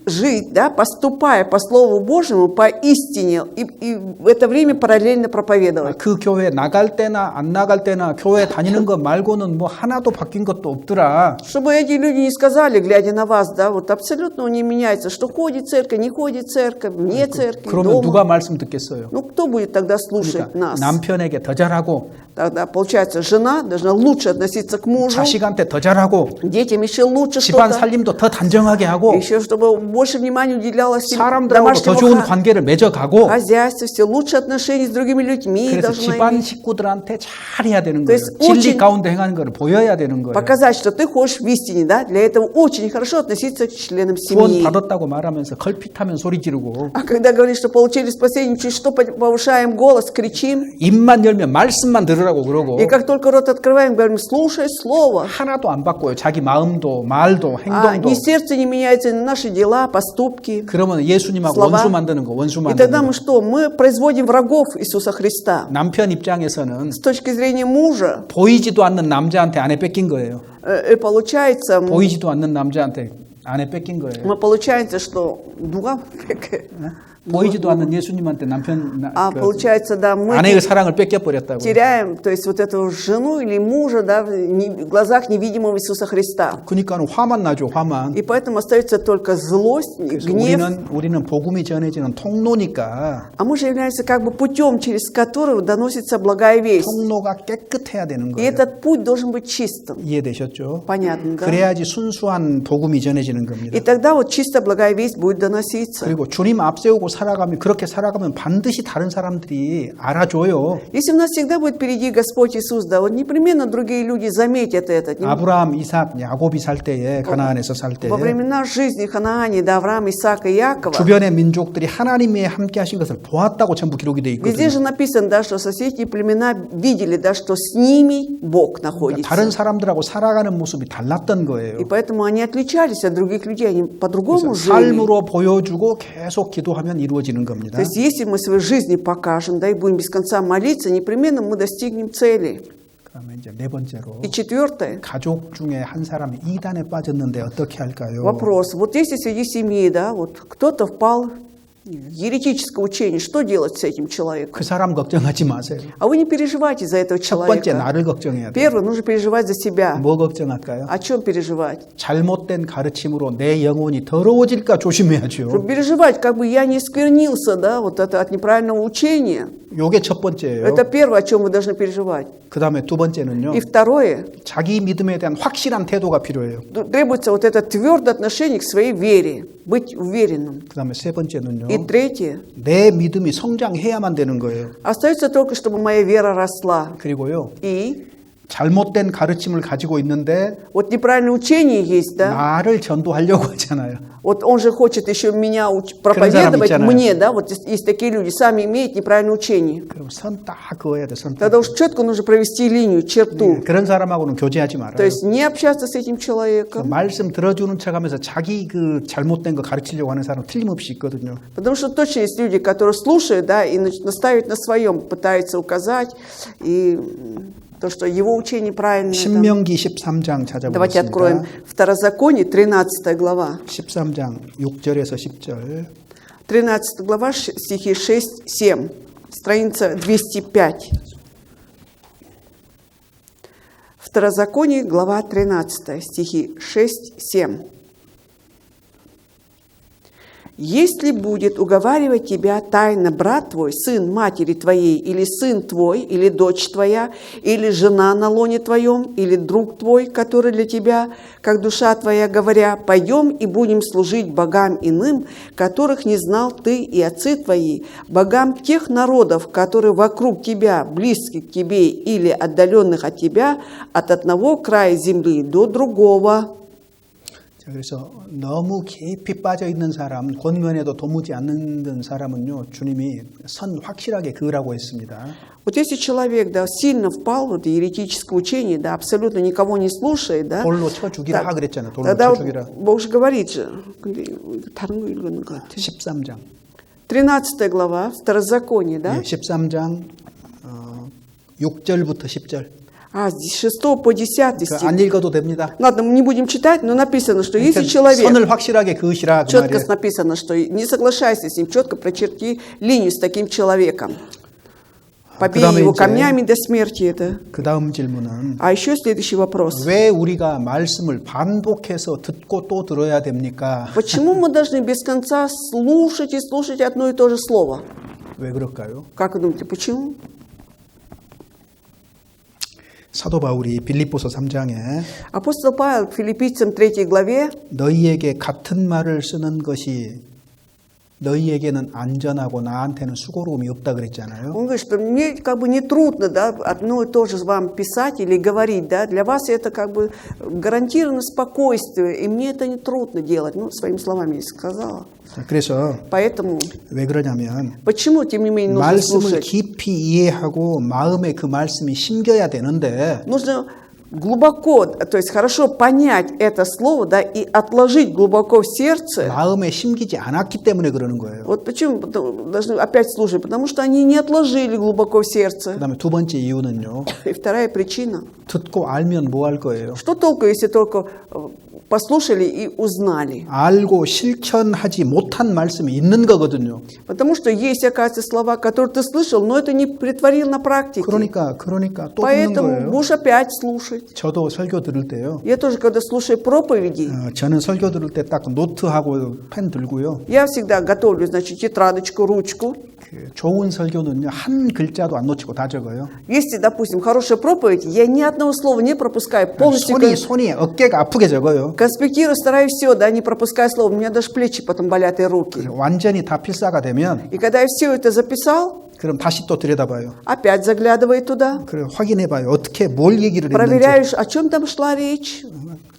[SPEAKER 1] жить, да, поступая по Слову Божьему, по истине, и в это время параллельно проповедовать.
[SPEAKER 2] 그 교회 나갈 때나 안 나갈 때나 교회 다니는 것 말고는 뭐 하나도 바뀐 것도 없더라.
[SPEAKER 1] Чтобы эти люди не сказали, глядя на вас, да, вот абсолютно он не меняется, что ходит церковь, не ходит церковь, вне церкви,
[SPEAKER 2] 그러면 누가
[SPEAKER 1] дома.
[SPEAKER 2] 말씀 듣겠어요?
[SPEAKER 1] Ну, кто будет тогда слушать
[SPEAKER 2] 그러니까
[SPEAKER 1] нас?
[SPEAKER 2] 남편에게 더 잘하고
[SPEAKER 1] Тогда, получается, жена должна лучше относиться к мужу,
[SPEAKER 2] 자식한테 더 잘하고
[SPEAKER 1] детям еще лучше
[SPEAKER 2] 집안
[SPEAKER 1] что-то,
[SPEAKER 2] 살림도 더 단정하게 하고
[SPEAKER 1] еще чтобы больше внимания уделялось
[SPEAKER 2] 사람들하고도 더 좋은
[SPEAKER 1] домашнему
[SPEAKER 2] 관계를 맺어가고
[SPEAKER 1] хозяйству, все лучше отношения с другими людьми
[SPEAKER 2] 그래서
[SPEAKER 1] должна
[SPEAKER 2] 집안
[SPEAKER 1] иметь.
[SPEAKER 2] 식구들한테 잘해야 되는
[SPEAKER 1] То
[SPEAKER 2] 거예요.
[SPEAKER 1] есть
[SPEAKER 2] 진리
[SPEAKER 1] очень-
[SPEAKER 2] 가운데 행하는 걸 보여야 되는 거예요.
[SPEAKER 1] Показать, что ты ходишь в истине, да? Для этого очень хорошо относиться к членам
[SPEAKER 2] 구원
[SPEAKER 1] семьи.
[SPEAKER 2] 받았다고 말하면서 걸핏하면 소리 지르고
[SPEAKER 1] А когда говоришь, что получили спасение, чуть что повышаем голос, кричим.
[SPEAKER 2] 입만 열면 말씀만 들으라고 그러고
[SPEAKER 1] И как только рот открываем, говорим, слушай слово.
[SPEAKER 2] 하나도 안 바꿔요. 자기 마음도 말도
[SPEAKER 1] А
[SPEAKER 2] 행동도.
[SPEAKER 1] ни сердце не меняется, ни наши дела, поступки.
[SPEAKER 2] 그러면 예수님하고
[SPEAKER 1] слова.
[SPEAKER 2] 원수 만드는 거, 원수
[SPEAKER 1] И
[SPEAKER 2] 만드는
[SPEAKER 1] тогда
[SPEAKER 2] 거.
[SPEAKER 1] мы что? Мы производим врагов Иисуса Христа.
[SPEAKER 2] 남편 입장에서는
[SPEAKER 1] С точки зрения мужа,
[SPEAKER 2] 보이지도 않는 남자한테 아내 뺏긴 거예요.
[SPEAKER 1] получается,
[SPEAKER 2] 보이지도 않는 남자한테 아내 뺏긴 거예요.
[SPEAKER 1] получается, что
[SPEAKER 2] 보이지도 않는 예수님한테 남편
[SPEAKER 1] получается, да, мы
[SPEAKER 2] 아내의 사랑을 뺏겨 버렸다고.
[SPEAKER 1] теряем, то есть вот эту жену или мужа, да, в глазах невидимого Иисуса Христа.
[SPEAKER 2] 그러니까는 화만 나죠, 화만.
[SPEAKER 1] И поэтому остается только злость,
[SPEAKER 2] 그래서
[SPEAKER 1] гнев.
[SPEAKER 2] 우리는 복음이 전해지는 통로니까
[SPEAKER 1] А мы же являемся как бы путем, через которого доносится благая весть.
[SPEAKER 2] 통로가 깨끗해야 되는
[SPEAKER 1] И
[SPEAKER 2] 거예요.
[SPEAKER 1] этот путь должен быть чистым.
[SPEAKER 2] 이해되셨죠?
[SPEAKER 1] Понятно, да?
[SPEAKER 2] 그래야지 순수한 복음이 전해지는 겁니다.
[SPEAKER 1] И тогда вот чисто благая весть будет доноситься.
[SPEAKER 2] 그리고 주님 앞세우고 살아가면 그렇게 살아가면 반드시 다른 사람들이 알아줘요.
[SPEAKER 1] Если у нас всегда будет впереди Господь Иисус, да, вот непременно другие люди заметят это.
[SPEAKER 2] 아브라함, 이삭, 야곱이 살 때에 가나안에서 살 때
[SPEAKER 1] Во времена жизни Ханаани, да, Авраама, Исаака и Якова,
[SPEAKER 2] 주변의 민족들이 하나님이 함께 하신 것을 보았다고 전부 기록이 돼
[SPEAKER 1] везде
[SPEAKER 2] 있거든요.
[SPEAKER 1] же написано, да, что соседние племена видели, да, что с ними Бог находится.
[SPEAKER 2] 다른 사람들하고 살아가는 모습이 달랐던 거예요.
[SPEAKER 1] И поэтому они отличались от других людей, они по-другому
[SPEAKER 2] 그래서
[SPEAKER 1] жили.
[SPEAKER 2] 삶으로 보여주고 계속 기도하면 이루어지는 겁니다.
[SPEAKER 1] То есть если мы своей жизни покажем, да, и будем без конца молиться, непременно мы достигнем цели.
[SPEAKER 2] 그러면 이제 네 번째로
[SPEAKER 1] И четвертое.
[SPEAKER 2] 가족 중에 한 사람이 이단에 빠졌는데 어떻게 할까요?
[SPEAKER 1] Вопрос. Вот если среди семьи, да, вот кто-то впал в еретическое учение, что делать с этим человеком?
[SPEAKER 2] 그 사람 걱정하지 마세요.
[SPEAKER 1] А вы не переживайте за этого
[SPEAKER 2] 첫 번째
[SPEAKER 1] человека.
[SPEAKER 2] 나를 걱정해야 돼요.
[SPEAKER 1] Первое, нужно переживать за себя.
[SPEAKER 2] 뭐 걱정할까요?
[SPEAKER 1] О чем переживать?
[SPEAKER 2] 잘못된 가르침으로 내 영혼이 더러워질까 조심해야죠.
[SPEAKER 1] Чтобы переживать, как бы я не сквернился, да, вот это от неправильного учения.
[SPEAKER 2] 요게 첫 번째예요.
[SPEAKER 1] Это первое, о чем мы должны переживать.
[SPEAKER 2] 그 다음에 두 번째는요.
[SPEAKER 1] И второе,
[SPEAKER 2] 자기 믿음에 대한 확실한 태도가 필요해요.
[SPEAKER 1] требуется вот это твердое отношение к своей вере, быть уверенным.
[SPEAKER 2] 그 다음에 세 번째는요.
[SPEAKER 1] И третье,
[SPEAKER 2] 내 믿음이 성장해야만 되는 거예요.
[SPEAKER 1] остается только, чтобы моя вера росла.
[SPEAKER 2] 그리고요.
[SPEAKER 1] И
[SPEAKER 2] 잘못된 가르침을 가지고 있는데
[SPEAKER 1] вот неправильное учение есть, да?
[SPEAKER 2] 나를 전도하려고 하잖아요.
[SPEAKER 1] Вот он же хочет еще меня проповедовать
[SPEAKER 2] 있잖아요.
[SPEAKER 1] мне, да? Вот есть такие люди, сами имеют неправильное учение.
[SPEAKER 2] 그럼 선 딱 그어야 돼. 선 딱.
[SPEAKER 1] Тогда уж четко нужно провести линию, черту.
[SPEAKER 2] 그런 사람하고는 교제하지
[SPEAKER 1] То
[SPEAKER 2] 말아요.
[SPEAKER 1] есть не общаться с этим человеком.
[SPEAKER 2] 말씀 들어주는 척하면서 자기 그 잘못된 거 가르치려고 하는 사람 틀림없이 있거든요.
[SPEAKER 1] Потому что точно есть люди, которые слушают, да, и настаивают на своем, пытаются указать, и то, что его учение правильное. там.
[SPEAKER 2] 신명기 13장
[SPEAKER 1] Давайте откроем
[SPEAKER 2] 찾아보겠습니다.
[SPEAKER 1] Второзаконие, 13 глава.
[SPEAKER 2] 13장 6절에서 10절.
[SPEAKER 1] 13 глава, стихи 6-7. Страница 205. Второзаконие, глава 13, стихи 6-7. «Если будет уговаривать тебя тайно брат твой, сын матери твоей, или сын твой, или дочь твоя, или жена на лоне твоем, или друг твой, который для тебя, как душа твоя, говоря, пойдем и будем служить богам иным, которых не знал ты и отцы твои, богам тех народов, которые вокруг тебя, близки к тебе или отдаленных от тебя, от одного края земли до другого».
[SPEAKER 2] 자, 그래서 너무 깊이 빠져 있는 사람, 권면에도 도무지 않는 사람은요, 주님이 선 확실하게 그으라고 했습니다.
[SPEAKER 1] Вот если человек, да, сильно впал в это еретическое учение, да, абсолютно никого не слушает, да,
[SPEAKER 2] 돌로 쳐 죽이라 그랬잖아요. 돌로
[SPEAKER 1] тогда
[SPEAKER 2] 쳐 죽이라.
[SPEAKER 1] Бог же говорит же, 다른 거 읽는 것 같아.
[SPEAKER 2] 13장.
[SPEAKER 1] 13 глава, Второзаконие, да?
[SPEAKER 2] 13장 6절부터 10절.
[SPEAKER 1] А, с 6 по 10 стих.
[SPEAKER 2] 안 읽어도 됩니다.
[SPEAKER 1] Ладно, мы не будем читать, но написано, что если человек,
[SPEAKER 2] 선을 확실하게 그으시라 그
[SPEAKER 1] четко
[SPEAKER 2] 말이에요.
[SPEAKER 1] написано, что не соглашайся с ним, четко прочерти линию с таким человеком. Побей
[SPEAKER 2] 그다음에
[SPEAKER 1] его
[SPEAKER 2] 이제
[SPEAKER 1] камнями до смерти это.
[SPEAKER 2] 그 다음 질문은
[SPEAKER 1] А еще следующий вопрос.
[SPEAKER 2] 왜 우리가 말씀을 반복해서 듣고 또 들어야 됩니까?
[SPEAKER 1] Почему мы должны без конца слушать и слушать одно и то же слово?
[SPEAKER 2] 왜 그럴까요?
[SPEAKER 1] Как вы думаете, почему?
[SPEAKER 2] 사도 바울이 빌립보서 3장에
[SPEAKER 1] Апостол Павел к Филиппийцам 3 главе
[SPEAKER 2] 너희에게 같은 말을 쓰는 것이 너희에게는 안전하고 나한테는 수고로움이 없다 그랬잖아요.
[SPEAKER 1] он говорит, что мне как бы не трудно, да, одно и то же вам писать или говорить, да, для вас это как бы гарантировано спокойствие, и мне это не трудно делать, ну, своими словами я сказала.
[SPEAKER 2] 그래서
[SPEAKER 1] Поэтому,
[SPEAKER 2] 왜 그러냐면
[SPEAKER 1] почему, тем не менее, нужно
[SPEAKER 2] 말씀을
[SPEAKER 1] слушать?
[SPEAKER 2] 깊이 이해하고 마음에 그 말씀이 심겨야 되는데
[SPEAKER 1] Нужно глубоко, то есть хорошо понять это слово, да, и отложить глубоко в сердце.
[SPEAKER 2] 마음에 심기지 않았기 때문에 그러는 거예요.
[SPEAKER 1] Вот почему должны опять слушать? Потому что они не отложили глубоко в сердце.
[SPEAKER 2] 그다음에 두 번째 이유는요.
[SPEAKER 1] И вторая причина.
[SPEAKER 2] 듣고 알면 뭐 할 거예요?
[SPEAKER 1] Что толку, если только послушали и узнали?
[SPEAKER 2] 알고 실천하지 못한 말씀이 있는 거거든요.
[SPEAKER 1] Потому что есть, оказывается, слова, которые ты слышал, но это не притворил на практике.
[SPEAKER 2] 그러니까 또 듣는
[SPEAKER 1] Поэтому
[SPEAKER 2] 거예요.
[SPEAKER 1] будешь опять слушать.
[SPEAKER 2] 저도 설교 들을 때요.
[SPEAKER 1] Я тоже, когда слушаю проповеди,
[SPEAKER 2] 저는 설교 들을 때 딱 노트하고 펜 들고요.
[SPEAKER 1] я всегда готовлю, значит, тетрадочку, ручку.
[SPEAKER 2] 그 좋은 설교는요. 한 글자도 안 놓치고 다 적어요.
[SPEAKER 1] Если, допустим, хорошая проповедь, я ни одного слова не пропускаю, полностью
[SPEAKER 2] 손이 어깨가 아프게 적어요.
[SPEAKER 1] конспектирую, стараюсь все, да, не пропуская слова. У меня даже плечи потом болят и руки.
[SPEAKER 2] 완전히 다 필사가 되면
[SPEAKER 1] И когда я все это записал,
[SPEAKER 2] 그럼 다시 또 들여다봐요.
[SPEAKER 1] опять заглядывай туда,
[SPEAKER 2] 그래 확인해봐요. 어떻게 뭘 얘기를 했는지.
[SPEAKER 1] проверяешь, о чем там шла речь.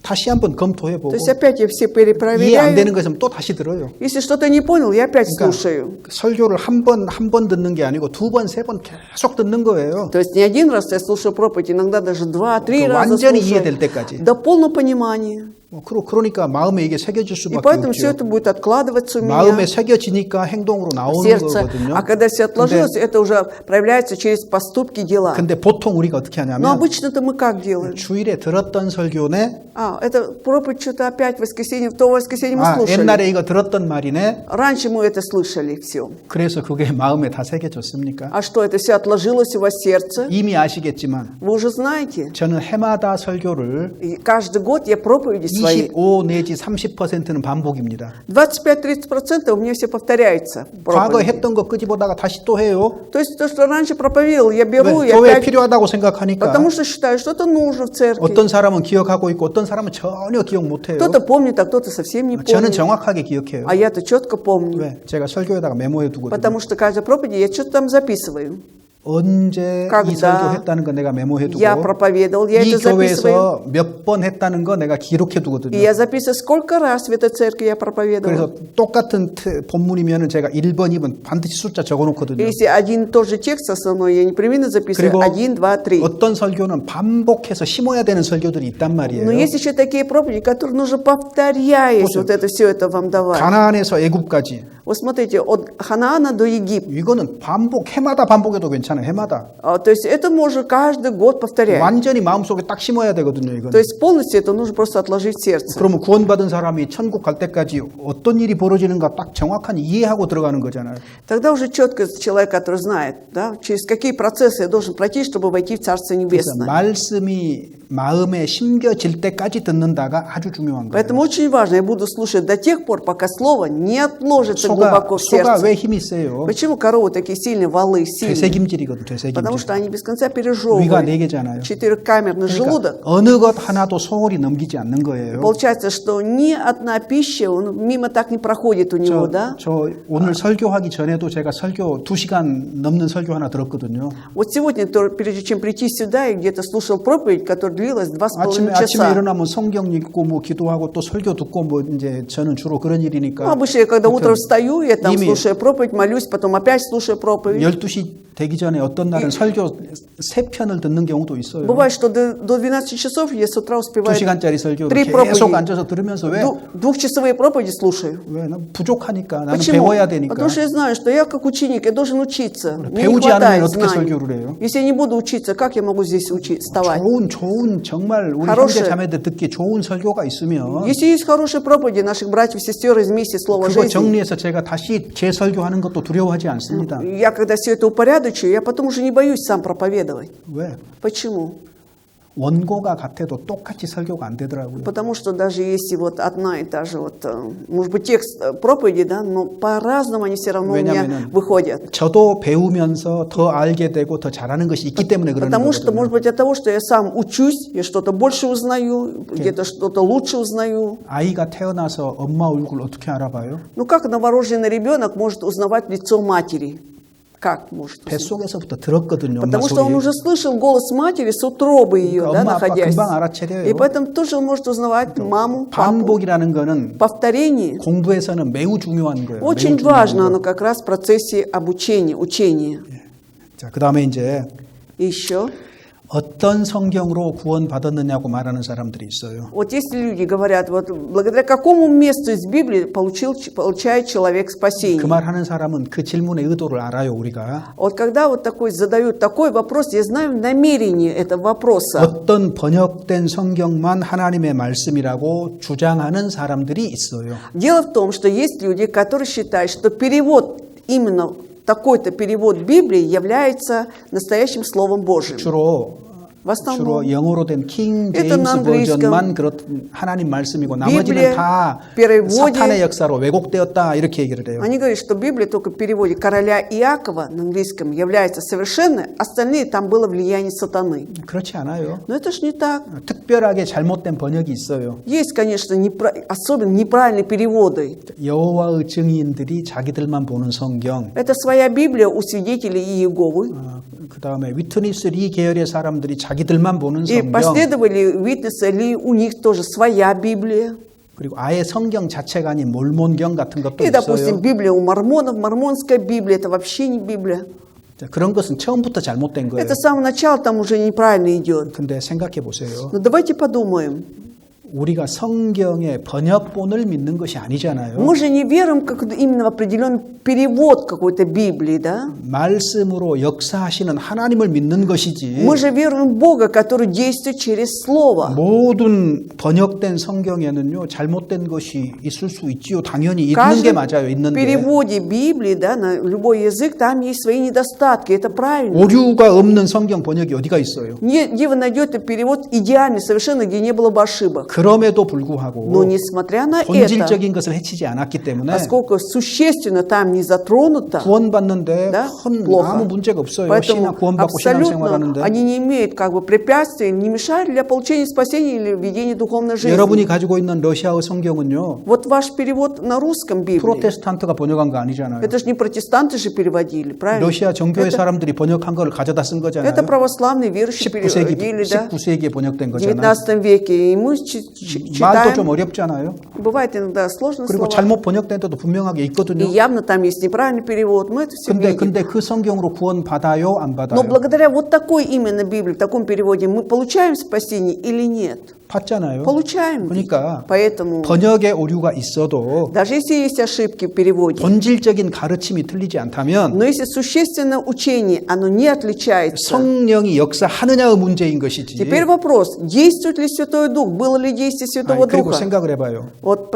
[SPEAKER 2] 다시 한번 검토해보고
[SPEAKER 1] То есть опять я все
[SPEAKER 2] 이해 안
[SPEAKER 1] перепроверяю.
[SPEAKER 2] 되는 것은 또 다시 들어요.
[SPEAKER 1] Если что-то не понял, я опять слушаю.
[SPEAKER 2] 설교를 한 번 듣는 게 아니고 두 번, 세 번 계속 듣는 거예요.
[SPEAKER 1] То есть не один раз я слушаю проповедь, иногда даже 2-3 раза
[SPEAKER 2] 완전히 이해될
[SPEAKER 1] слушаю.
[SPEAKER 2] 때까지.
[SPEAKER 1] До полного понимания.
[SPEAKER 2] 그러니까 마음에 이게 새겨질
[SPEAKER 1] И
[SPEAKER 2] 수밖에
[SPEAKER 1] поэтому все
[SPEAKER 2] 없죠.
[SPEAKER 1] это будет откладываться у меня
[SPEAKER 2] 마음에 새겨지니까 행동으로
[SPEAKER 1] в
[SPEAKER 2] 나오는
[SPEAKER 1] сердце.
[SPEAKER 2] 거거든요.
[SPEAKER 1] А когда все отложилось, это уже проявляется через поступки, дела.
[SPEAKER 2] 근데 보통 우리가 어떻게
[SPEAKER 1] Но
[SPEAKER 2] 하냐면
[SPEAKER 1] обычно-то мы как делаем?
[SPEAKER 2] 주일에 들었던 설교네,
[SPEAKER 1] Это проповедь что-то опять в воскресенье, в то воскресенье мы слушали.
[SPEAKER 2] 옛날에 이거 들었던 말이네.
[SPEAKER 1] Раньше мы это слышали все.
[SPEAKER 2] 그래서 그게 마음에 다 새겨졌습니까?
[SPEAKER 1] А что, это все отложилось у вас в сердце?
[SPEAKER 2] 이미 아시겠지만
[SPEAKER 1] Вы уже знаете.
[SPEAKER 2] 저는 해마다 설교를
[SPEAKER 1] И каждый год я проповеди свои.
[SPEAKER 2] 25 내지 30%는 반복입니다.
[SPEAKER 1] 25-30% у меня все повторяется. в
[SPEAKER 2] 과거
[SPEAKER 1] проповеди.
[SPEAKER 2] 했던 거 끄집어다가 다시 또 해요.
[SPEAKER 1] То есть то, что раньше проповедовал, я беру
[SPEAKER 2] 왜?
[SPEAKER 1] и
[SPEAKER 2] 교회에
[SPEAKER 1] опять,
[SPEAKER 2] 필요하다고 생각하니까.
[SPEAKER 1] потому что считаю, что это нужно в церкви.
[SPEAKER 2] 어떤 사람은 기억하고 있고 어떤 사람은 전혀 기억 못해요.
[SPEAKER 1] Кто-то помнит, а кто-то совсем не
[SPEAKER 2] 저는
[SPEAKER 1] помнит.
[SPEAKER 2] 정확하게 기억해요.
[SPEAKER 1] А я-то четко помню.
[SPEAKER 2] 왜? 제가 설교에다가 메모해 두거든요.
[SPEAKER 1] Потому что каждой проповеди я что-то там записываю.
[SPEAKER 2] 언제 이
[SPEAKER 1] когда
[SPEAKER 2] 설교했다는 거 내가 메모해 두고
[SPEAKER 1] Я проповедовал, я
[SPEAKER 2] 이
[SPEAKER 1] это записываю.
[SPEAKER 2] 교회에서 몇 번 했다는 거 내가 기록해
[SPEAKER 1] И
[SPEAKER 2] 두거든요.
[SPEAKER 1] я записываю, сколько раз в этой церкви я
[SPEAKER 2] 그래서
[SPEAKER 1] проповедовал.
[SPEAKER 2] 똑같은 본문이면 제가 1번, 2번 반드시 숫자 적어 놓거든요.
[SPEAKER 1] Если один и тот же текст основной, я непременно записываю
[SPEAKER 2] 그리고
[SPEAKER 1] 1, 2, 3.
[SPEAKER 2] 어떤 설교는 반복해서 심어야 되는 설교들이 있단 말이에요.
[SPEAKER 1] Но есть еще такие проповеди, которые нужно повторяясь вот это все это вам давать.
[SPEAKER 2] 가나안에서 애굽까지
[SPEAKER 1] Вот смотрите, от Ханаана до Египта.
[SPEAKER 2] 이거는 해마다 반복해도 괜찮아요. 해마다.
[SPEAKER 1] То есть это можно каждый год повторять.
[SPEAKER 2] 완전히 마음속에 딱 심어야 되거든요.
[SPEAKER 1] То
[SPEAKER 2] 이거는.
[SPEAKER 1] есть полностью это нужно просто отложить в сердце.
[SPEAKER 2] 그러면 구원받은 사람이 천국 갈 때까지 어떤 일이 벌어지는가 딱 정확한 이해하고 들어가는 거잖아요.
[SPEAKER 1] Тогда уже четко человек, который знает, да, через какие процессы я должен пройти, чтобы войти в Царство
[SPEAKER 2] 그래서
[SPEAKER 1] Небесное.
[SPEAKER 2] 말씀이 마음에 심겨질 때까지 듣는다가 아주 중요한 거예요.
[SPEAKER 1] Поэтому очень важно, я буду слушать до тех пор, пока слово не отложится глубоко в
[SPEAKER 2] 소가
[SPEAKER 1] сердце.
[SPEAKER 2] 왜 힘이 세요?
[SPEAKER 1] Почему коровы такие сильные, валы сильные?
[SPEAKER 2] 되새김질이거든,
[SPEAKER 1] Потому
[SPEAKER 2] 되새김질.
[SPEAKER 1] что они без конца
[SPEAKER 2] 위가
[SPEAKER 1] пережевывают.
[SPEAKER 2] 4개잖아요.
[SPEAKER 1] Четырехкамерный желудок.
[SPEAKER 2] 어느 것 하나도 소홀히 넘기지 않는 거예요.
[SPEAKER 1] Получается, что ни одна пища мимо так не проходит у него, да?
[SPEAKER 2] 저 오늘 설교하기 전에도 제가 설교 2시간 넘는 설교 하나 들었거든요.
[SPEAKER 1] Вот сегодня, прежде чем прийти сюда, я где-то слушал проповедь, которая длилась 2,5
[SPEAKER 2] 아침에
[SPEAKER 1] часа.
[SPEAKER 2] 일어나면 성경 읽고 뭐 기도하고 또 설교 듣고 뭐 이제 저는 주로 그런
[SPEAKER 1] Ну,
[SPEAKER 2] 일이니까
[SPEAKER 1] обычно я когда утром встаю, я там
[SPEAKER 2] 이미
[SPEAKER 1] слушаю проповедь, молюсь, потом опять слушаю проповедь.
[SPEAKER 2] 12시 되기 전에 어떤 날은 설교 3편을 듣는 경우도 있어요.
[SPEAKER 1] Бывает, что до 12 часов я с утра успеваю
[SPEAKER 2] 2시간짜리 설교를
[SPEAKER 1] 3
[SPEAKER 2] 계속
[SPEAKER 1] проповеди.
[SPEAKER 2] 앉아서 들으면서 왜?
[SPEAKER 1] Двухчасовые проповеди слушаю.
[SPEAKER 2] 왜? 난 부족하니까 나는
[SPEAKER 1] Почему?
[SPEAKER 2] 배워야 되니까.
[SPEAKER 1] Потому что я знаю, что я как ученик, я должен учиться. Мне не
[SPEAKER 2] 배우지
[SPEAKER 1] хватает
[SPEAKER 2] 않으면 어떻게
[SPEAKER 1] знаний.
[SPEAKER 2] 설교를 해요?
[SPEAKER 1] Если я не буду учиться, как я могу здесь вставать?
[SPEAKER 2] 좋은 정말 우리
[SPEAKER 1] хорошая.
[SPEAKER 2] 형제 자매들 듣기 좋은 설교가 있으면
[SPEAKER 1] Если есть хорошие проповеди наших братьев и сестер из миссии Слова
[SPEAKER 2] 그거
[SPEAKER 1] жизни,
[SPEAKER 2] 정리해서 제가 다시 재설교하는 것도 두려워하지 않습니다.
[SPEAKER 1] я когда все это упорядочу, я потом уже не боюсь сам проповедовать.
[SPEAKER 2] 왜?
[SPEAKER 1] Почему?
[SPEAKER 2] 원고가 같아도 똑같이 설교가 안 되더라고요.
[SPEAKER 1] Потому что даже если вот одна и та же, вот, может быть, текст проповеди, да, но по-разному они все равно у меня
[SPEAKER 2] 왜냐면은
[SPEAKER 1] выходят.
[SPEAKER 2] 저도 배우면서 더 알게 되고 더 잘하는 것이 있기 때문에 그러는
[SPEAKER 1] Потому что,
[SPEAKER 2] 거거든요.
[SPEAKER 1] может быть, от того, что я сам учусь, я что-то больше узнаю, где-то что-то лучше узнаю.
[SPEAKER 2] 아이가 태어나서 엄마 얼굴 어떻게 알아봐요?
[SPEAKER 1] Ну, как новорожденный ребенок может узнавать лицо матери? Как может узнать?
[SPEAKER 2] 뱃속에서부터 들었거든요. 엄마
[SPEAKER 1] Потому что он
[SPEAKER 2] 소리.
[SPEAKER 1] уже слышал голос матери с утробы ее, да,
[SPEAKER 2] 엄마, 아빠
[SPEAKER 1] находясь.
[SPEAKER 2] 금방 알아채려요.
[SPEAKER 1] И поэтому тоже он может узнавать маму, папу.
[SPEAKER 2] 반복이라는 거는
[SPEAKER 1] Повторение
[SPEAKER 2] 공부에서는 매우 중요한 거예요.
[SPEAKER 1] очень
[SPEAKER 2] 매우 중요한
[SPEAKER 1] важно,
[SPEAKER 2] 거.
[SPEAKER 1] оно как раз в процессе обучения, учения.
[SPEAKER 2] 자, 그다음에 이제
[SPEAKER 1] И еще,
[SPEAKER 2] 어떤 성경으로 구원받았느냐고 말하는 사람들이 있어요.
[SPEAKER 1] вот если люди говорят, вот благодаря какому месту из Библии получает человек
[SPEAKER 2] 그
[SPEAKER 1] спасение.
[SPEAKER 2] 말하는 사람은 그 질문의 의도를 알아요, 우리가.
[SPEAKER 1] Вот когда вот такой задают такой вопрос, я знаю намерение этого вопроса.
[SPEAKER 2] 어떤 번역된 성경만 하나님의 말씀이라고 주장하는 사람들이 있어요.
[SPEAKER 1] Дело в том, что есть люди, которые считают, что перевод именно такой-то перевод Библии является настоящим Словом Божьим. В основном
[SPEAKER 2] 주로 영어로 된 킹
[SPEAKER 1] Это на
[SPEAKER 2] 제임스
[SPEAKER 1] английском.
[SPEAKER 2] 버전만 그렇 하나님 말씀이고 나머지는
[SPEAKER 1] Библия
[SPEAKER 2] 다
[SPEAKER 1] в переводе-
[SPEAKER 2] 사탄의 역사로 왜곡되었다 이렇게 얘기를 해요.
[SPEAKER 1] они говорят, что Библия только в переводе короля Иакова на английском является совершенной, остальные там было влияние сатаны.
[SPEAKER 2] 그렇지 않아요.
[SPEAKER 1] Но это ж не так.
[SPEAKER 2] 특별하게 잘못된 번역이 있어요.
[SPEAKER 1] Есть, конечно, особенно неправильные переводы.
[SPEAKER 2] 여호와의 증인들이 자기들만 보는 성경.
[SPEAKER 1] Это своя Библия у свидетелей Иеговы.
[SPEAKER 2] 그 다음에 위트니스 리 계열의 사람들이 자기들만 보는
[SPEAKER 1] И
[SPEAKER 2] 성경.
[SPEAKER 1] последовали Витнеса Ли, у них тоже своя Библия.
[SPEAKER 2] 그리고 아예 성경 자체가 아닌 몰몬경 같은 것도
[SPEAKER 1] И, допустим,
[SPEAKER 2] 있어요.
[SPEAKER 1] Библия у мормонов, мормонская Библия, это вообще не Библия.
[SPEAKER 2] 자, 그런 것은 처음부터 잘못된 거예요.
[SPEAKER 1] Это с самого начала там уже неправильно идет.
[SPEAKER 2] 근데 생각해 보세요.
[SPEAKER 1] Но давайте подумаем.
[SPEAKER 2] 우리가 성경의 번역본을 믿는 것이 아니잖아요.
[SPEAKER 1] Мы же не верим как именно в определенный перевод какой-то Библии, да?
[SPEAKER 2] 말씀으로 역사하시는 하나님을 믿는 것이지.
[SPEAKER 1] Мы же веруем в Бога, который действует через Слово.
[SPEAKER 2] 모든 번역된 성경에는요 잘못된 것이 있을 수 있지요. 당연히
[SPEAKER 1] В
[SPEAKER 2] 있는
[SPEAKER 1] каждом
[SPEAKER 2] 게 맞아요. 있는데
[SPEAKER 1] переводе Библии, да, на любой язык, там есть свои недостатки, это правильно.
[SPEAKER 2] 오류가 없는 성경 번역이 어디가 있어요?
[SPEAKER 1] Где вы найдете перевод идеальный, совершенно, где не было бы ошибок?
[SPEAKER 2] 그럼에도 불구하고
[SPEAKER 1] Но несмотря на это,
[SPEAKER 2] 본질적인 것을 해치지 않았기 때문에
[SPEAKER 1] поскольку существенно там не затронуто,
[SPEAKER 2] 구원받는데
[SPEAKER 1] да,
[SPEAKER 2] 큰
[SPEAKER 1] плохо.
[SPEAKER 2] 아무 문제가 없어요.
[SPEAKER 1] Поэтому
[SPEAKER 2] 구원받고
[SPEAKER 1] абсолютно
[SPEAKER 2] 신앙생활하는데
[SPEAKER 1] они не имеют как бы препятствий, не мешают для получения спасения или ведения духовной жизни.
[SPEAKER 2] 여러분이 가지고 있는 러시아어 성경은요
[SPEAKER 1] Вот ваш перевод на русском Библии,
[SPEAKER 2] 프로테스탄트가 번역한 거 아니잖아요.
[SPEAKER 1] это же не протестанты же переводили, правильно?
[SPEAKER 2] 러시아 정교회 사람들이 번역한 걸 가져다 쓴 거잖아요.
[SPEAKER 1] Это православные верующие переводили, да,
[SPEAKER 2] 19세기에 번역된
[SPEAKER 1] в
[SPEAKER 2] 거잖아요.
[SPEAKER 1] 19 веке. И мы
[SPEAKER 2] 말도
[SPEAKER 1] читаем,
[SPEAKER 2] 좀 어렵잖아요.
[SPEAKER 1] бывает иногда сложные
[SPEAKER 2] 그리고
[SPEAKER 1] слова.
[SPEAKER 2] 잘못 번역된 데도 분명하게
[SPEAKER 1] И
[SPEAKER 2] 있거든요.
[SPEAKER 1] явно там есть неправильный перевод, мы это все видим.
[SPEAKER 2] 근데 그 성경으로 구원 받아요, 안
[SPEAKER 1] Но
[SPEAKER 2] 받아요?
[SPEAKER 1] благодаря вот такой именно Библии, в таком переводе, мы получаем спасение или нет?
[SPEAKER 2] 받잖아요.
[SPEAKER 1] Получаем.
[SPEAKER 2] 그러니까
[SPEAKER 1] Поэтому,
[SPEAKER 2] 번역에 오류가 있어도
[SPEAKER 1] даже если есть ошибки в переводе,
[SPEAKER 2] 본질적인 가르침이 틀리지 않다면
[SPEAKER 1] но если существенное учение, оно не отличается.
[SPEAKER 2] 성령이 역사하느냐의 문제인 것이지.
[SPEAKER 1] Теперь вопрос, действует ли Святой Дух, было ли действие Святого
[SPEAKER 2] 아니, 그리고
[SPEAKER 1] Духа?
[SPEAKER 2] 생각을 해봐요.
[SPEAKER 1] Вот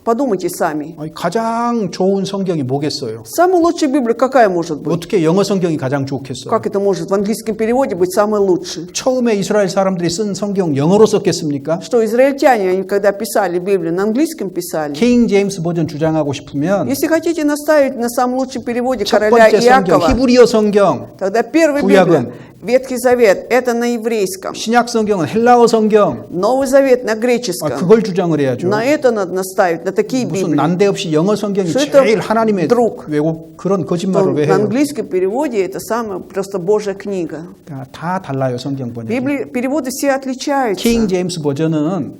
[SPEAKER 1] подумайте сами.
[SPEAKER 2] 아니, 가장 좋은 성경이 뭐겠어요?
[SPEAKER 1] Самая лучшая Библия какая может быть?
[SPEAKER 2] 어떻게 영어 성경이 가장 좋겠어요?
[SPEAKER 1] Как это может в английском переводе быть самой лучшей?
[SPEAKER 2] 처음에 이스라엘 사람들이 쓴 성경 영어로 썼겠습니까?
[SPEAKER 1] Что израильтяне, они когда писали Библию, на английском писали?
[SPEAKER 2] 킹 제임스 버전 주장하고 싶으면
[SPEAKER 1] Если хотите наставить на самом лучшем переводе
[SPEAKER 2] 첫
[SPEAKER 1] короля
[SPEAKER 2] 번째 성경
[SPEAKER 1] Иакова,
[SPEAKER 2] 히브리어 성경,
[SPEAKER 1] тогда первая
[SPEAKER 2] 구약은
[SPEAKER 1] Библия, Ветхий Завет, это на еврейском.
[SPEAKER 2] 신약 성경은 헬라어 성경.
[SPEAKER 1] Новый Завет на греческом.
[SPEAKER 2] 그걸 주장을 해야죠.
[SPEAKER 1] На это надо наставить, на такие
[SPEAKER 2] 무슨
[SPEAKER 1] Библии.
[SPEAKER 2] 난데없이 영어 성경이
[SPEAKER 1] Что это
[SPEAKER 2] 제일 하나님의
[SPEAKER 1] вдруг?
[SPEAKER 2] 왜곡 그런
[SPEAKER 1] То
[SPEAKER 2] 거짓말을 왜
[SPEAKER 1] на
[SPEAKER 2] 해요?
[SPEAKER 1] английском переводе это самая просто Божья книга.
[SPEAKER 2] 다 달라요 성경 번역이.
[SPEAKER 1] Переводы все отличаются.
[SPEAKER 2] 킹 제임스 버전은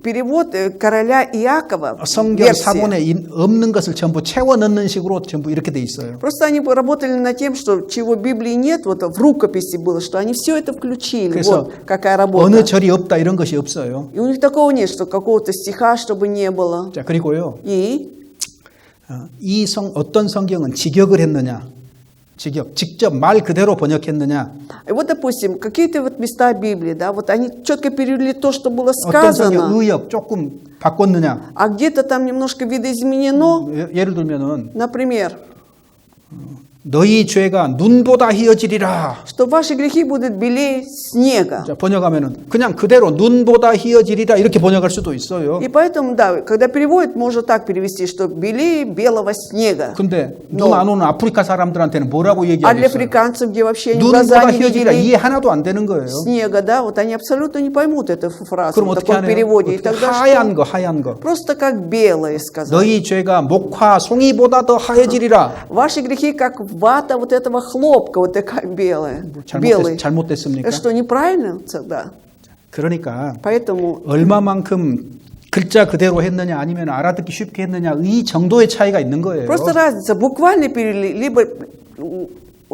[SPEAKER 1] Перевод короля Иакова,
[SPEAKER 2] 성경
[SPEAKER 1] версия.
[SPEAKER 2] 사본에 없는 것을 전부 채워 넣는 식으로 전부 이렇게 돼 있어요.
[SPEAKER 1] Просто они работали над тем, что чего в Библии нет, вот в рукописи было, что они все это включили.
[SPEAKER 2] 그래서
[SPEAKER 1] Вот какая работа.
[SPEAKER 2] 어느 절이 없다 이런 것이 없어요.
[SPEAKER 1] И у них такого нет, что какого-то стиха, чтобы не было.
[SPEAKER 2] 자 그리고요.
[SPEAKER 1] И
[SPEAKER 2] 어떤 성경은 직역을 했느냐? 직접 말 그대로 번역했느냐?
[SPEAKER 1] вот, допустим, какие-то вот места Библии, да, вот они четко перевели то, что было
[SPEAKER 2] 어떤 성경
[SPEAKER 1] сказано,
[SPEAKER 2] 의역 조금 바꿨느냐?
[SPEAKER 1] а где-то там немножко видоизменено.
[SPEAKER 2] 예를 들면은
[SPEAKER 1] Например,
[SPEAKER 2] 너희 죄가 눈보다 희어지리라.
[SPEAKER 1] что ваши грехи будут белее снега.
[SPEAKER 2] 자, 번역하면은 그냥 그대로 눈보다 희어지리라 이렇게 번역할 수도 있어요.
[SPEAKER 1] И поэтому, да, когда переводят, можно так перевести, что белее белого снега.
[SPEAKER 2] 근데 눈 안 오는 아프리카 사람들한테는 뭐라고
[SPEAKER 1] А для
[SPEAKER 2] 얘기하겠어요?
[SPEAKER 1] африканцев, где вообще они глаза
[SPEAKER 2] 눈보다
[SPEAKER 1] не
[SPEAKER 2] 희어지리라
[SPEAKER 1] видели
[SPEAKER 2] 이해 하나도 안 되는 거예요.
[SPEAKER 1] снега, да, вот они абсолютно не поймут эту фразу
[SPEAKER 2] 그럼
[SPEAKER 1] в
[SPEAKER 2] 어떻게
[SPEAKER 1] таком
[SPEAKER 2] 하나요?
[SPEAKER 1] переводе. И
[SPEAKER 2] 어떻게
[SPEAKER 1] тогда
[SPEAKER 2] 하얀 거, 하얀 거.
[SPEAKER 1] просто как белое сказать.
[SPEAKER 2] 너희 죄가 목화 송이보다 더 하얘지리라.
[SPEAKER 1] Ваши грехи как вата вот этого хлопка, вот такая белая. Белый.
[SPEAKER 2] 잘못됐습니까?
[SPEAKER 1] Это что, неправильно тогда?
[SPEAKER 2] 그러니까
[SPEAKER 1] Поэтому
[SPEAKER 2] 얼마만큼 글자 그대로 했느냐 아니면 알아듣기 쉽게 했느냐 이 정도의 차이가 있는 거예요.
[SPEAKER 1] просто разница, буквально перевели, либо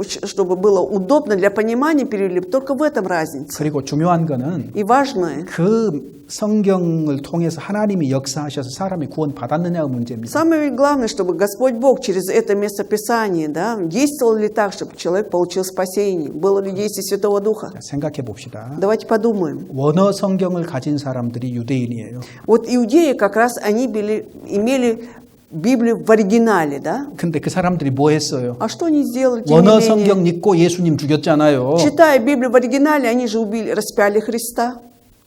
[SPEAKER 1] чтобы было удобно для понимания перевели, только в этом разница.
[SPEAKER 2] 그리고 중요한 거는
[SPEAKER 1] И важное,
[SPEAKER 2] 그 성경을 통해서 하나님이 역사하셔서 사람이 구원 받았느냐가 문제입니다.
[SPEAKER 1] самое главное, чтобы Господь Бог через это местописание, да, действовал ли так, чтобы человек получил спасение, было ли действие Святого Духа.
[SPEAKER 2] 자, 생각해 봅시다.
[SPEAKER 1] Давайте подумаем.
[SPEAKER 2] 원어 성경을 가진 사람들이 유대인이에요.
[SPEAKER 1] Вот иудеи как раз они имели Библию в оригинале, да?
[SPEAKER 2] 근데 그 사람들이 뭐 했어요?
[SPEAKER 1] А что они сделали, тем не
[SPEAKER 2] 원어
[SPEAKER 1] менее?
[SPEAKER 2] 성경 읽고 예수님 죽였잖아요.
[SPEAKER 1] Читая Библию в оригинале, они же распяли Христа.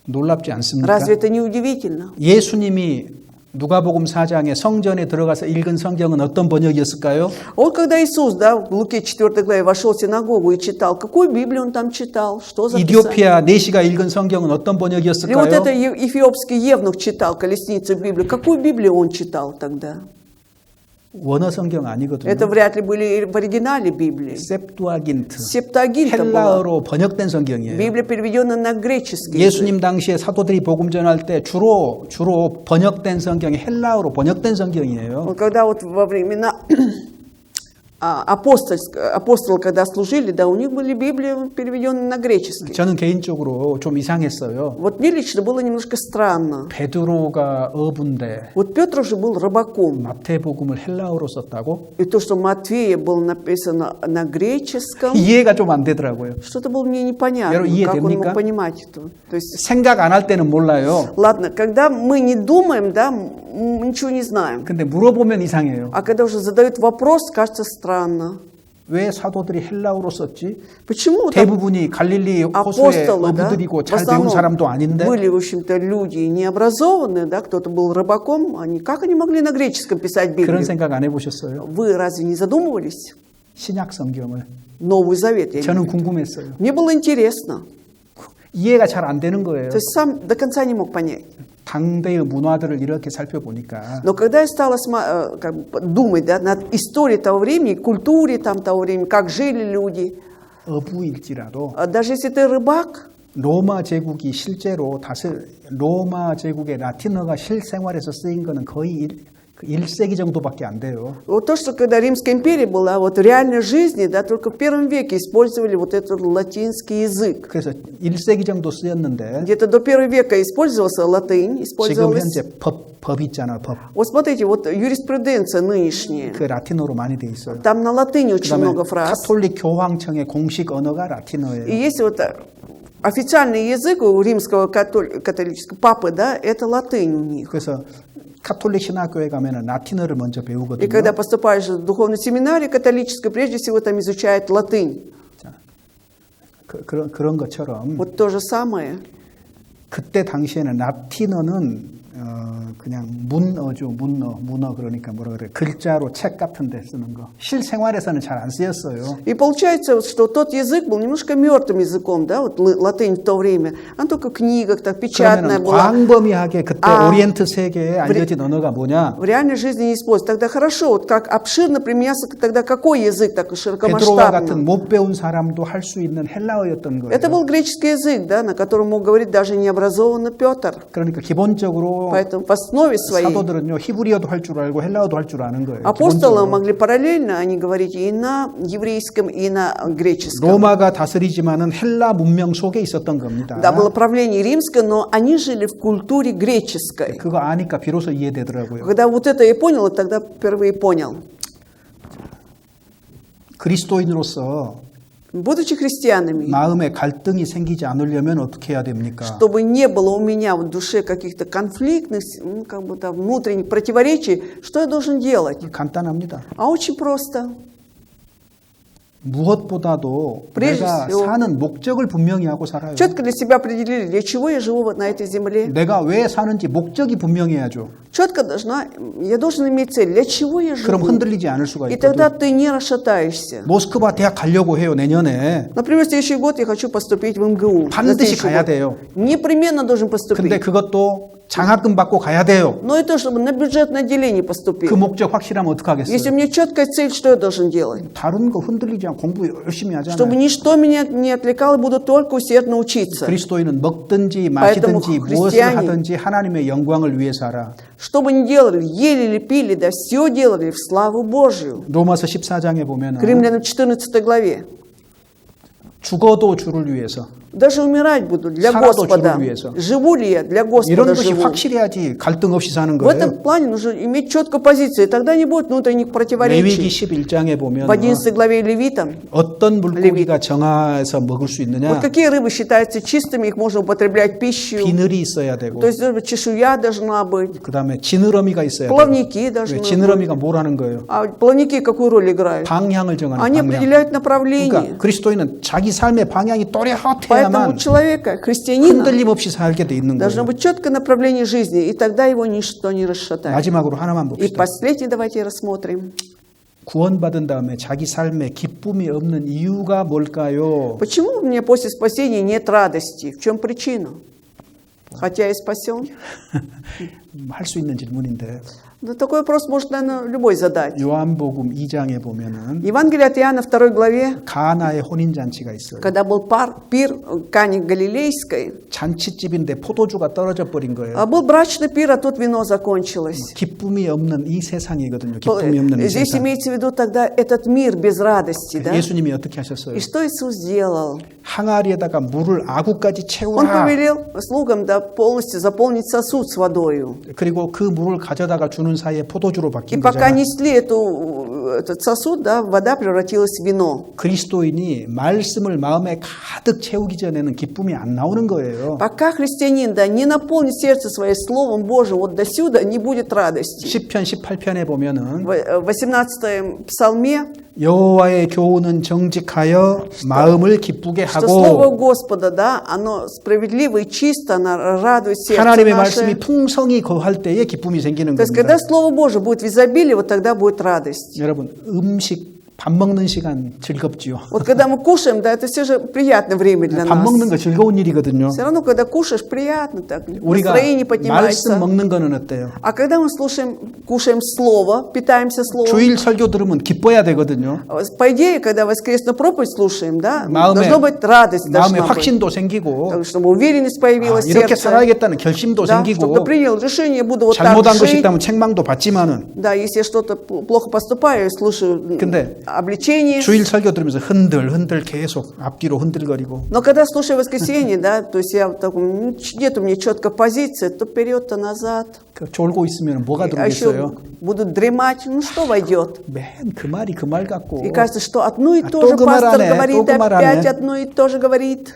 [SPEAKER 2] 놀랍지 않습니까?
[SPEAKER 1] Разве это не удивительно?
[SPEAKER 2] 예수님이 누가복음 4장에 성전에 들어가서 읽은 성경은 어떤 번역이었을까요?
[SPEAKER 1] Вот когда Иисус, да, в Луке 4 главе вошел в синагогу и читал, какую Библию он там читал? Что за Писание?
[SPEAKER 2] 이디오피아 내시가 읽은 성경은 어떤
[SPEAKER 1] Или вот
[SPEAKER 2] 번역이었을까요?
[SPEAKER 1] это эфиопский евнух читал колесницу Библию. Какую Библию он читал тогда?
[SPEAKER 2] 원어 성경 아니거든요.
[SPEAKER 1] Это вряд ли были в оригинале Библии.
[SPEAKER 2] 셉투아긴트,
[SPEAKER 1] Септуагинта была.
[SPEAKER 2] 헬라어로 번역된 성경이에요.
[SPEAKER 1] Библия переведена на греческий язык.
[SPEAKER 2] 예수님 당시에 사도들이 복음 전할 때 주로 번역된 성경이 헬라어로 번역된 성경이에요.
[SPEAKER 1] Вот когда вот во времена апостолы, когда служили, да, у них были Библии переведены на греческий.
[SPEAKER 2] 저는 개인적으로 좀 이상했어요.
[SPEAKER 1] Вот мне лично было немножко странно.
[SPEAKER 2] 베드로가 어부인데
[SPEAKER 1] Вот Петр же был рыбаком.
[SPEAKER 2] 마태복음을 헬라어로 썼다고?
[SPEAKER 1] И то, что Матфея было написано на греческом,
[SPEAKER 2] 이해가 좀 안 되더라고요.
[SPEAKER 1] что-то было мне непонятно,
[SPEAKER 2] 여러분,
[SPEAKER 1] как он
[SPEAKER 2] 이해됩니까?
[SPEAKER 1] мог понимать это. То есть,
[SPEAKER 2] 생각 안 할 때는 몰라요.
[SPEAKER 1] ладно, когда мы не думаем, да, мы ничего не знаем.
[SPEAKER 2] 근데 물어보면 이상해요.
[SPEAKER 1] А когда уже задают вопрос, кажется странно.
[SPEAKER 2] 왜 사도들이 헬라어로 썼지?
[SPEAKER 1] Почему там
[SPEAKER 2] 대부분이 갈릴리 호수의
[SPEAKER 1] апостолы, да,
[SPEAKER 2] 어부들이고
[SPEAKER 1] в
[SPEAKER 2] 잘 배운
[SPEAKER 1] основном
[SPEAKER 2] 사람도 아닌데
[SPEAKER 1] были, в общем-то, люди необразованные, да, кто-то был рыбаком, как они могли на греческом писать
[SPEAKER 2] 그런
[SPEAKER 1] Библию?
[SPEAKER 2] 생각 안 해보셨어요?
[SPEAKER 1] Вы разве не задумывались?
[SPEAKER 2] 신약 성경을
[SPEAKER 1] Новый Завет, я имею в
[SPEAKER 2] 저는
[SPEAKER 1] виду.
[SPEAKER 2] 궁금했어요.
[SPEAKER 1] Мне было интересно.
[SPEAKER 2] 이해가 잘 안 되는 거예요.
[SPEAKER 1] То есть сам до конца не мог понять.
[SPEAKER 2] 당대의 문화들을 이렇게 살펴보니까
[SPEAKER 1] Но когда я стала как бы, думать, да, над историей того времени, культуре там того времени, как жили люди,
[SPEAKER 2] 어부일지라도
[SPEAKER 1] даже если ты рыбак,
[SPEAKER 2] 로마 제국이 실제로 로마 제국의 라틴어가 실생활에서 쓰인 거는 거의 1세기 정도밖에 안 돼요.
[SPEAKER 1] вот то, что когда Римская империя была, вот в реальной жизни, да, только в первом веке использовали вот этот латинский язык.
[SPEAKER 2] 그래서 1세기 정도 쓰였는데
[SPEAKER 1] Где-то до первого века использовался латынь,
[SPEAKER 2] 지금
[SPEAKER 1] использовалась.
[SPEAKER 2] 현재 법 있잖아요. 법.
[SPEAKER 1] Вот смотрите, вот юриспруденция нынешняя,
[SPEAKER 2] 그 라틴어로 많이 돼 있어요.
[SPEAKER 1] там на латыни очень
[SPEAKER 2] 그다음에
[SPEAKER 1] много фраз.
[SPEAKER 2] 카톨릭 교황청의 공식 언어가
[SPEAKER 1] И
[SPEAKER 2] 라틴어예요.
[SPEAKER 1] есть вот официальный язык у римского католического папы, да, это латынь у них.
[SPEAKER 2] 그래서 카톨릭 신학교에 가면은 라틴어를 먼저
[SPEAKER 1] И
[SPEAKER 2] 배우거든요.
[SPEAKER 1] когда поступаешь в духовную семинарию католическую, прежде всего там изучают латынь.
[SPEAKER 2] 그런 것처럼
[SPEAKER 1] Вот то же самое.
[SPEAKER 2] 그때 당시에는 라틴어는 그냥 문어 그러니까 뭐라 그래 글자로 책 같은 데 쓰는 거 실생활에서는 잘 안 쓰였어요.
[SPEAKER 1] И получается, что тот язык был немножко мертвым языком, да, вот латынь в то время. Она только в книгах, так печатная
[SPEAKER 2] 그러면
[SPEAKER 1] была.
[SPEAKER 2] 광범위하게 그때 오리엔트 세계에 알려진 언어가 뭐냐?
[SPEAKER 1] В реальной жизни не используется. Тогда хорошо, вот как обширно применялся тогда какой язык так
[SPEAKER 2] 베드로와 같은
[SPEAKER 1] широкомасштабно?
[SPEAKER 2] 못 배운 사람도 할 수 있는 헬라어였던 거예요.
[SPEAKER 1] Это был греческий язык, да, на котором мог говорить даже необразованный Петр.
[SPEAKER 2] 그러니까 기본적으로
[SPEAKER 1] Поэтому в основе своей
[SPEAKER 2] 사도들은요 히브리어도 할 줄 알고 헬라어도 할 줄 아는 거예요.
[SPEAKER 1] апостолы
[SPEAKER 2] 기본적으로.
[SPEAKER 1] могли параллельно, они говорить и на еврейском, и на греческом.
[SPEAKER 2] 로마가 다스리지만은 헬라 문명 속에 있었던 겁니다.
[SPEAKER 1] Да, было правление римское, но они жили в культуре греческой.
[SPEAKER 2] 그거 아니까 비로소 이해되더라고요.
[SPEAKER 1] Когда вот это я понял, тогда впервые понял.
[SPEAKER 2] 그리스도인으로서
[SPEAKER 1] Будучи христианами,
[SPEAKER 2] 마음에 갈등이 생기지 않으려면 어떻게 해야 됩니까?
[SPEAKER 1] чтобы не было у меня в душе каких-то конфликтных, как бы там внутренних противоречий, что я должен делать?
[SPEAKER 2] 간단합니다.
[SPEAKER 1] А очень просто.
[SPEAKER 2] 무엇보다도
[SPEAKER 1] Прежде
[SPEAKER 2] 내가
[SPEAKER 1] всего.
[SPEAKER 2] 사는 목적을 분명히 하고 살아요.
[SPEAKER 1] Четко для себя определили, для чего я живу вот на этой земле.
[SPEAKER 2] 내가 왜 사는지 목적이 분명해야죠.
[SPEAKER 1] Четко я должен иметь цель, для чего я
[SPEAKER 2] 그럼
[SPEAKER 1] живу.
[SPEAKER 2] 흔들리지 않을 수가
[SPEAKER 1] И тогда
[SPEAKER 2] 있거든.
[SPEAKER 1] ты не расшатаешься.
[SPEAKER 2] 모스크바 대학 가려고 해요, 내년에.
[SPEAKER 1] Например, в следующий год я хочу поступить в МГУ.
[SPEAKER 2] 반드시
[SPEAKER 1] На следующий
[SPEAKER 2] 가야
[SPEAKER 1] год.
[SPEAKER 2] 돼요.
[SPEAKER 1] Непременно должен
[SPEAKER 2] 근데
[SPEAKER 1] поступить.
[SPEAKER 2] 그것도 장학금 받고 가야 돼요.
[SPEAKER 1] Но и то, чтобы на бюджетное отделение
[SPEAKER 2] 그
[SPEAKER 1] поступил.
[SPEAKER 2] 목적 확실하면
[SPEAKER 1] Если у
[SPEAKER 2] 어떡하겠어요?
[SPEAKER 1] меня четкая цель, что я должен делать?
[SPEAKER 2] 다른 거 흔들리지 않고 공부 열심히
[SPEAKER 1] Чтобы
[SPEAKER 2] 하잖아요.
[SPEAKER 1] ничто меня не отвлекало, буду только усердно учиться.
[SPEAKER 2] 그리스도인은 먹든지
[SPEAKER 1] Поэтому
[SPEAKER 2] 마시든지 무엇을
[SPEAKER 1] христиане-
[SPEAKER 2] 하든지 하나님의 영광을 위해 살아.
[SPEAKER 1] Что бы ни делали, ели или пили, да все делали в славу Божию.
[SPEAKER 2] 로마서 14장에 보면
[SPEAKER 1] К Римлянам 14 главе.
[SPEAKER 2] 죽어도 주를 위해서
[SPEAKER 1] Даже умирать буду для
[SPEAKER 2] 살아도
[SPEAKER 1] Господа.
[SPEAKER 2] 주를 위해서.
[SPEAKER 1] Живу ли я для
[SPEAKER 2] 이런
[SPEAKER 1] Господа
[SPEAKER 2] 것이
[SPEAKER 1] живу?
[SPEAKER 2] 확실해야지 갈등 없이 사는
[SPEAKER 1] В этом
[SPEAKER 2] 거예요.
[SPEAKER 1] плане нужно иметь четкую позицию, и тогда не будет внутренних
[SPEAKER 2] 레위기
[SPEAKER 1] противоречий.
[SPEAKER 2] 11장에 보면
[SPEAKER 1] В 11 главе Левитам,
[SPEAKER 2] 어떤 물고기가 정하여서 먹을 수
[SPEAKER 1] вот
[SPEAKER 2] 있느냐?
[SPEAKER 1] какие рыбы считаются чистыми, их можно употреблять в пищу.
[SPEAKER 2] 비늘이 있어야 되고
[SPEAKER 1] То есть чешуя должна быть,
[SPEAKER 2] 그다음에 지느러미가 있어야 되고.
[SPEAKER 1] плавники
[SPEAKER 2] 왜
[SPEAKER 1] должны быть.
[SPEAKER 2] 지느러미가 뭘 하는 거예요?
[SPEAKER 1] А плавники какую роль играют?
[SPEAKER 2] 방향을 정하는
[SPEAKER 1] Они
[SPEAKER 2] 방향.
[SPEAKER 1] определяют направление.
[SPEAKER 2] 그러니까 그리스도인은 자기 삶의 방향이
[SPEAKER 1] Поэтому у
[SPEAKER 2] 또렷해야만
[SPEAKER 1] человека, христианина,
[SPEAKER 2] 흔들림 없이 살게 돼 있는
[SPEAKER 1] должно
[SPEAKER 2] 거예요.
[SPEAKER 1] быть четкое направление жизни, и тогда его ничто не расшатает.
[SPEAKER 2] 마지막으로 하나만
[SPEAKER 1] И
[SPEAKER 2] 봅시다.
[SPEAKER 1] последний давайте рассмотрим.
[SPEAKER 2] 구원받은 다음에 자기 삶에 기쁨이 없는 이유가 뭘까요?
[SPEAKER 1] Почему у меня после спасения нет радости? В чем причина? Хотя я спасен.
[SPEAKER 2] 할 수 있는 질문인데
[SPEAKER 1] Ну, такой вопрос может, наверное, любой задать.
[SPEAKER 2] 요한복음 2장에 보면은
[SPEAKER 1] Евангелие от Иоанна 2 главе,
[SPEAKER 2] 가나의 혼인 잔치가 있어요.
[SPEAKER 1] когда был пир в Кане Галилейской,
[SPEAKER 2] 잔치집인데 포도주가 떨어져 버린 거예요.
[SPEAKER 1] был брачный пир, а тут вино закончилось.
[SPEAKER 2] 기쁨이 없는 이 세상이거든요. 기쁨이 없는 이
[SPEAKER 1] Здесь
[SPEAKER 2] 세상.
[SPEAKER 1] имеется в виду тогда этот мир без радости, да?
[SPEAKER 2] 예수님이 어떻게 하셨어요?
[SPEAKER 1] И что Иисус сделал?
[SPEAKER 2] 항아리에다가 물을 아구까지
[SPEAKER 1] Он
[SPEAKER 2] 채우라.
[SPEAKER 1] повелел слугам да, полностью заполнить сосуд с водою.
[SPEAKER 2] 그리고 그 물을 가져다가 주는 사이에 포도주로
[SPEAKER 1] И
[SPEAKER 2] 바뀐
[SPEAKER 1] пока
[SPEAKER 2] 거잖아요.
[SPEAKER 1] несли этот сосуд, да, вода превратилась в вино.
[SPEAKER 2] 그리스도인이 말씀을 마음에 가득 채우기 전에는 기쁨이 안 나오는 거예요.
[SPEAKER 1] Пока христианин да, не наполнит сердце свое Словом Божьим, вот до сюда не будет радости.
[SPEAKER 2] 10편 18편에 보면은
[SPEAKER 1] В 18 псалме,
[SPEAKER 2] 여호와의 교훈은 정직하여 마음을 기쁘게
[SPEAKER 1] что Слово
[SPEAKER 2] 하고
[SPEAKER 1] Господа, да, оно справедливо и чисто, оно радует сердце
[SPEAKER 2] 하나님의
[SPEAKER 1] наше.
[SPEAKER 2] 말씀이 풍성히 거할 때에 기쁨이 생기는
[SPEAKER 1] То есть,
[SPEAKER 2] 겁니다.
[SPEAKER 1] когда Слово Божие будет в изобилии, вот тогда будет радость.
[SPEAKER 2] 여러분 음식 밥 먹는 시간 즐겁지요.
[SPEAKER 1] Вот когда мы кушаем, да, это все же приятное время для
[SPEAKER 2] 밥
[SPEAKER 1] нас.
[SPEAKER 2] 먹는 거 즐거운 일이거든요.
[SPEAKER 1] Все равно, когда кушаешь, приятно так,
[SPEAKER 2] 우리가
[SPEAKER 1] настроение
[SPEAKER 2] 말씀
[SPEAKER 1] поднимается.
[SPEAKER 2] 먹는 거는 어때요?
[SPEAKER 1] А когда мы кушаем Слово, питаемся Словом,
[SPEAKER 2] 주일 설교 들으면 기뻐야 되거든요.
[SPEAKER 1] по идее, когда воскресную проповедь слушаем, да,
[SPEAKER 2] 마음에-
[SPEAKER 1] должно быть радость,
[SPEAKER 2] 마음에
[SPEAKER 1] должна быть.
[SPEAKER 2] 확신도 생기고
[SPEAKER 1] Так, чтобы уверенность появилась в
[SPEAKER 2] 이렇게
[SPEAKER 1] сердце.
[SPEAKER 2] 살아야겠다는 결심도
[SPEAKER 1] Да, чтобы
[SPEAKER 2] 생기고
[SPEAKER 1] принял решение, буду вот так
[SPEAKER 2] 잘못한 것이
[SPEAKER 1] жить.
[SPEAKER 2] 있다면 책망도 받지만은
[SPEAKER 1] Да, если я что-то плохо поступаю, слушаю
[SPEAKER 2] 근데
[SPEAKER 1] обличение.
[SPEAKER 2] 주일 설교 들으면서 흔들 계속 앞뒤로 흔들거리고
[SPEAKER 1] Но когда слушаю воскресенье, да, то есть я в таком, нет у меня четкой позиции, то вперед, то назад.
[SPEAKER 2] 그 졸고 있으면 뭐가
[SPEAKER 1] А еще
[SPEAKER 2] 들어오겠어요?
[SPEAKER 1] буду дремать, ну что войдет?
[SPEAKER 2] 맨 그 말이 그 말 같고
[SPEAKER 1] И кажется, что одно и
[SPEAKER 2] А
[SPEAKER 1] то
[SPEAKER 2] то
[SPEAKER 1] же
[SPEAKER 2] 그 말
[SPEAKER 1] пастор
[SPEAKER 2] 안 해,
[SPEAKER 1] говорит,
[SPEAKER 2] 또 그 말 안
[SPEAKER 1] опять
[SPEAKER 2] 해.
[SPEAKER 1] одно и то же говорит.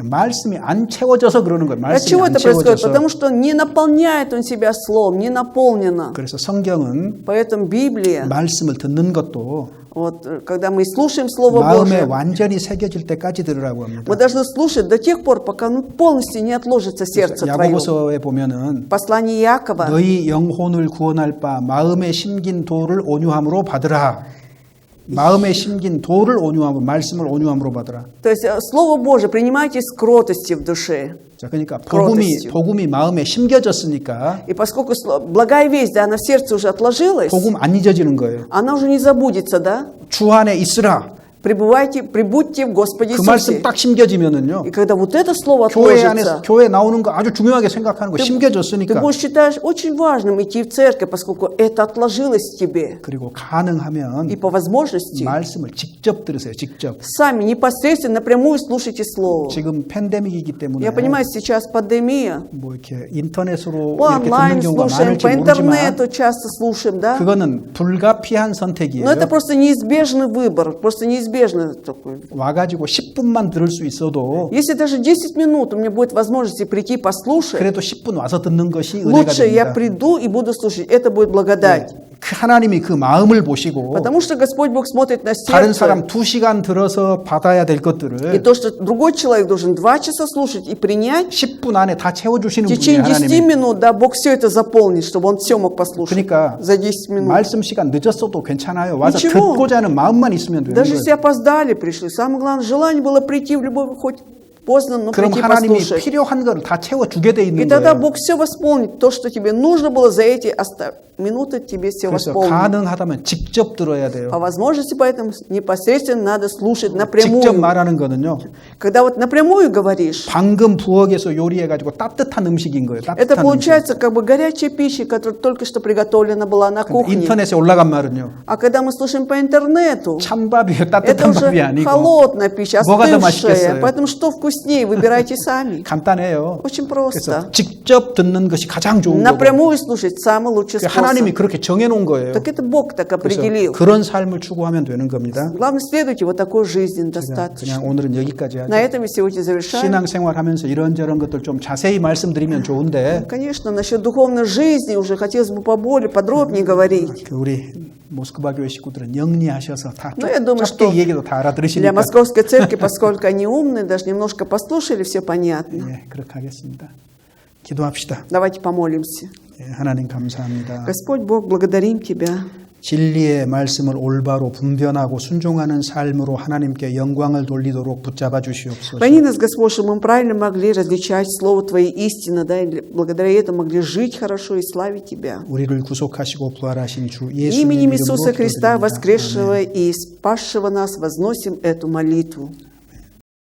[SPEAKER 2] 말씀이 안 채워져서 그러는 거예요.
[SPEAKER 1] От
[SPEAKER 2] 말씀이
[SPEAKER 1] чего
[SPEAKER 2] 안
[SPEAKER 1] это происходит?
[SPEAKER 2] 채워져서.
[SPEAKER 1] Потому что не наполняет он себя словом, не наполнено.
[SPEAKER 2] 그래서 성경은
[SPEAKER 1] Поэтому Библия,
[SPEAKER 2] 말씀을 듣는 것도
[SPEAKER 1] вот, когда мы слушаем Слово
[SPEAKER 2] 마음에
[SPEAKER 1] Божие,
[SPEAKER 2] 완전히 새겨질 때까지 들으라고 합니다.
[SPEAKER 1] мы должны слушать до тех пор, пока полностью не отложится сердце твое.
[SPEAKER 2] 야고보서에 보면은
[SPEAKER 1] Послание Якова.
[SPEAKER 2] 너희 영혼을 구원할 바 마음에 심긴 도를 온유함으로 받으라. 마음에 심긴 도를 온유함으로 말씀을 온유함으로 받으라.
[SPEAKER 1] То есть Слово Божие принимайте с кротостью в душе.
[SPEAKER 2] 자, 그러니까
[SPEAKER 1] кротостью.
[SPEAKER 2] 복음이 마음에 심겨졌으니까
[SPEAKER 1] И поскольку благая весть, да, она в сердце уже отложилась,
[SPEAKER 2] 복음 안 잊어지는 거예요.
[SPEAKER 1] она уже не забудется, да?
[SPEAKER 2] 주 안에 있으라.
[SPEAKER 1] Прибудьте в Господе
[SPEAKER 2] 그 말씀
[SPEAKER 1] Иисусе.
[SPEAKER 2] 딱 심겨지면은요.
[SPEAKER 1] И когда вот это слово
[SPEAKER 2] 교회
[SPEAKER 1] отложится,
[SPEAKER 2] 안에서 교회 나오는 거 아주 중요하게 생각하는 거
[SPEAKER 1] ты
[SPEAKER 2] 심겨졌으니까.
[SPEAKER 1] будешь считать очень важным идти в церковь, поскольку это отложилось в тебе.
[SPEAKER 2] 그리고 가능하면
[SPEAKER 1] И по возможности
[SPEAKER 2] 말씀을 직접 들으세요. 직접.
[SPEAKER 1] сами непосредственно напрямую слушайте Слово.
[SPEAKER 2] 지금 팬데믹이기 때문에
[SPEAKER 1] Я понимаю, сейчас пандемия,
[SPEAKER 2] 뭐 이렇게 인터넷으로
[SPEAKER 1] по
[SPEAKER 2] 이렇게 듣는
[SPEAKER 1] онлайн
[SPEAKER 2] 경우가
[SPEAKER 1] слушаем,
[SPEAKER 2] 많을지
[SPEAKER 1] по
[SPEAKER 2] 모르지만
[SPEAKER 1] интернету часто слушаем, да?
[SPEAKER 2] 그거는 불가피한 선택이에요.
[SPEAKER 1] Но это просто неизбежный выбор, просто неизбежный такой.
[SPEAKER 2] 와가지고 10분만 들을 수 있어도
[SPEAKER 1] Если даже 10 минут у меня будет возможности прийти послушать,
[SPEAKER 2] 그래도 10분 와서 듣는 것이 은혜가
[SPEAKER 1] лучше я
[SPEAKER 2] 됩니다.
[SPEAKER 1] приду и буду слушать. Это будет благодать.
[SPEAKER 2] 그 하나님이 그 마음을 보시고
[SPEAKER 1] Потому что Господь Бог смотрит на
[SPEAKER 2] 다른
[SPEAKER 1] сердце.
[SPEAKER 2] 사람 2시간 들어서 받아야 될
[SPEAKER 1] И
[SPEAKER 2] 것들을
[SPEAKER 1] то, что другой человек должен 2 часа слушать и принять,
[SPEAKER 2] 10분 안에 다
[SPEAKER 1] в
[SPEAKER 2] 채워주시는 분이
[SPEAKER 1] течение 10
[SPEAKER 2] 하나님이.
[SPEAKER 1] минут, да, Бог все это заполнит, чтобы он все мог послушать.
[SPEAKER 2] 그러니까
[SPEAKER 1] За 10 минут.
[SPEAKER 2] 말씀 시간 늦었어도 괜찮아요. 와서
[SPEAKER 1] Ничего.
[SPEAKER 2] 듣고자 하는 마음만 있으면 되는
[SPEAKER 1] Даже
[SPEAKER 2] 거예요.
[SPEAKER 1] если опоздали, пришли. Самое главное, желание было прийти в любой, хоть поздно, но
[SPEAKER 2] 그럼
[SPEAKER 1] прийти
[SPEAKER 2] 하나님이
[SPEAKER 1] послушать.
[SPEAKER 2] 필요한 거를 다 채워주게 돼
[SPEAKER 1] И
[SPEAKER 2] 있는
[SPEAKER 1] тогда
[SPEAKER 2] 거예요.
[SPEAKER 1] Бог все восполнит. То, что тебе нужно было за эти минуты, тебе все
[SPEAKER 2] 그래서
[SPEAKER 1] восполнит.
[SPEAKER 2] 가능하다면 직접 들어야 돼요.
[SPEAKER 1] По возможности, поэтому непосредственно надо слушать
[SPEAKER 2] 직접
[SPEAKER 1] напрямую.
[SPEAKER 2] 말하는 거는요.
[SPEAKER 1] Когда вот напрямую говоришь,
[SPEAKER 2] 방금 부엌에서 요리해가지고 따뜻한 음식인 거예요.
[SPEAKER 1] это
[SPEAKER 2] 따뜻한 음식.
[SPEAKER 1] получается как бы горячая пища, которая только что приготовлена была на кухне.
[SPEAKER 2] 인터넷에 올라간 말은요.
[SPEAKER 1] А когда мы слушаем по интернету,
[SPEAKER 2] 찬밥이에요.
[SPEAKER 1] это
[SPEAKER 2] 따뜻한 밥이
[SPEAKER 1] уже
[SPEAKER 2] 아니고.
[SPEAKER 1] холодная пища,
[SPEAKER 2] 뭐가 더
[SPEAKER 1] остывшая.
[SPEAKER 2] 맛있겠어요?
[SPEAKER 1] Поэтому что вкуснее, выбирайте сами.
[SPEAKER 2] 간단해요.
[SPEAKER 1] Очень
[SPEAKER 2] 그래서
[SPEAKER 1] просто.
[SPEAKER 2] 직접 듣는 것이 가장 좋은 거고.
[SPEAKER 1] Напрямую слушать самый лучший
[SPEAKER 2] 하나님이
[SPEAKER 1] способ.
[SPEAKER 2] 그렇게 정해놓은 거예요.
[SPEAKER 1] Так это Бог так
[SPEAKER 2] 그래서
[SPEAKER 1] определил.
[SPEAKER 2] 그런 삶을 추구하면 되는 겁니다.
[SPEAKER 1] Главное, следуйте вот такой жизни
[SPEAKER 2] 그냥
[SPEAKER 1] достаточно.
[SPEAKER 2] 오늘은 여기까지
[SPEAKER 1] На
[SPEAKER 2] 하죠.
[SPEAKER 1] этом мы сегодня завершаем.
[SPEAKER 2] 신앙생활하면서 이런저런 것들 좀 자세히 말씀드리면 좋은데
[SPEAKER 1] Конечно, насчет духовной жизни уже хотелось бы поболее, подробнее говорить.
[SPEAKER 2] 그 우리 모스크바 교회 식구들은 영리하셔서 다
[SPEAKER 1] Ну, я думаю,
[SPEAKER 2] 짧게
[SPEAKER 1] что
[SPEAKER 2] 이 얘기도 다
[SPEAKER 1] для
[SPEAKER 2] 알아들으시니까
[SPEAKER 1] Московской церкви, поскольку они умные, даже немножко послушали, все понятно.
[SPEAKER 2] 예, 그렇게 하겠습니다. 기도합시다.
[SPEAKER 1] Давайте помолимся.
[SPEAKER 2] 예, 하나님 감사합니다.
[SPEAKER 1] Господь Бог, благодарим Тебя.
[SPEAKER 2] 진리의 말씀을 올바로 분별하고 순종하는 삶으로 하나님께 영광을 돌리도록 붙잡아 주시옵소서.
[SPEAKER 1] Храни нас, Господь, чтобы мы правильно могли различать Слово Твоей истины, да, и благодаря этому могли жить хорошо и славить Тебя.
[SPEAKER 2] 우리를 구속하시고 부활하신 주 예수님
[SPEAKER 1] Именем
[SPEAKER 2] 이름으로
[SPEAKER 1] Иисуса Христа,
[SPEAKER 2] 기도드립니다.
[SPEAKER 1] воскресшего и спасшего нас, возносим эту молитву.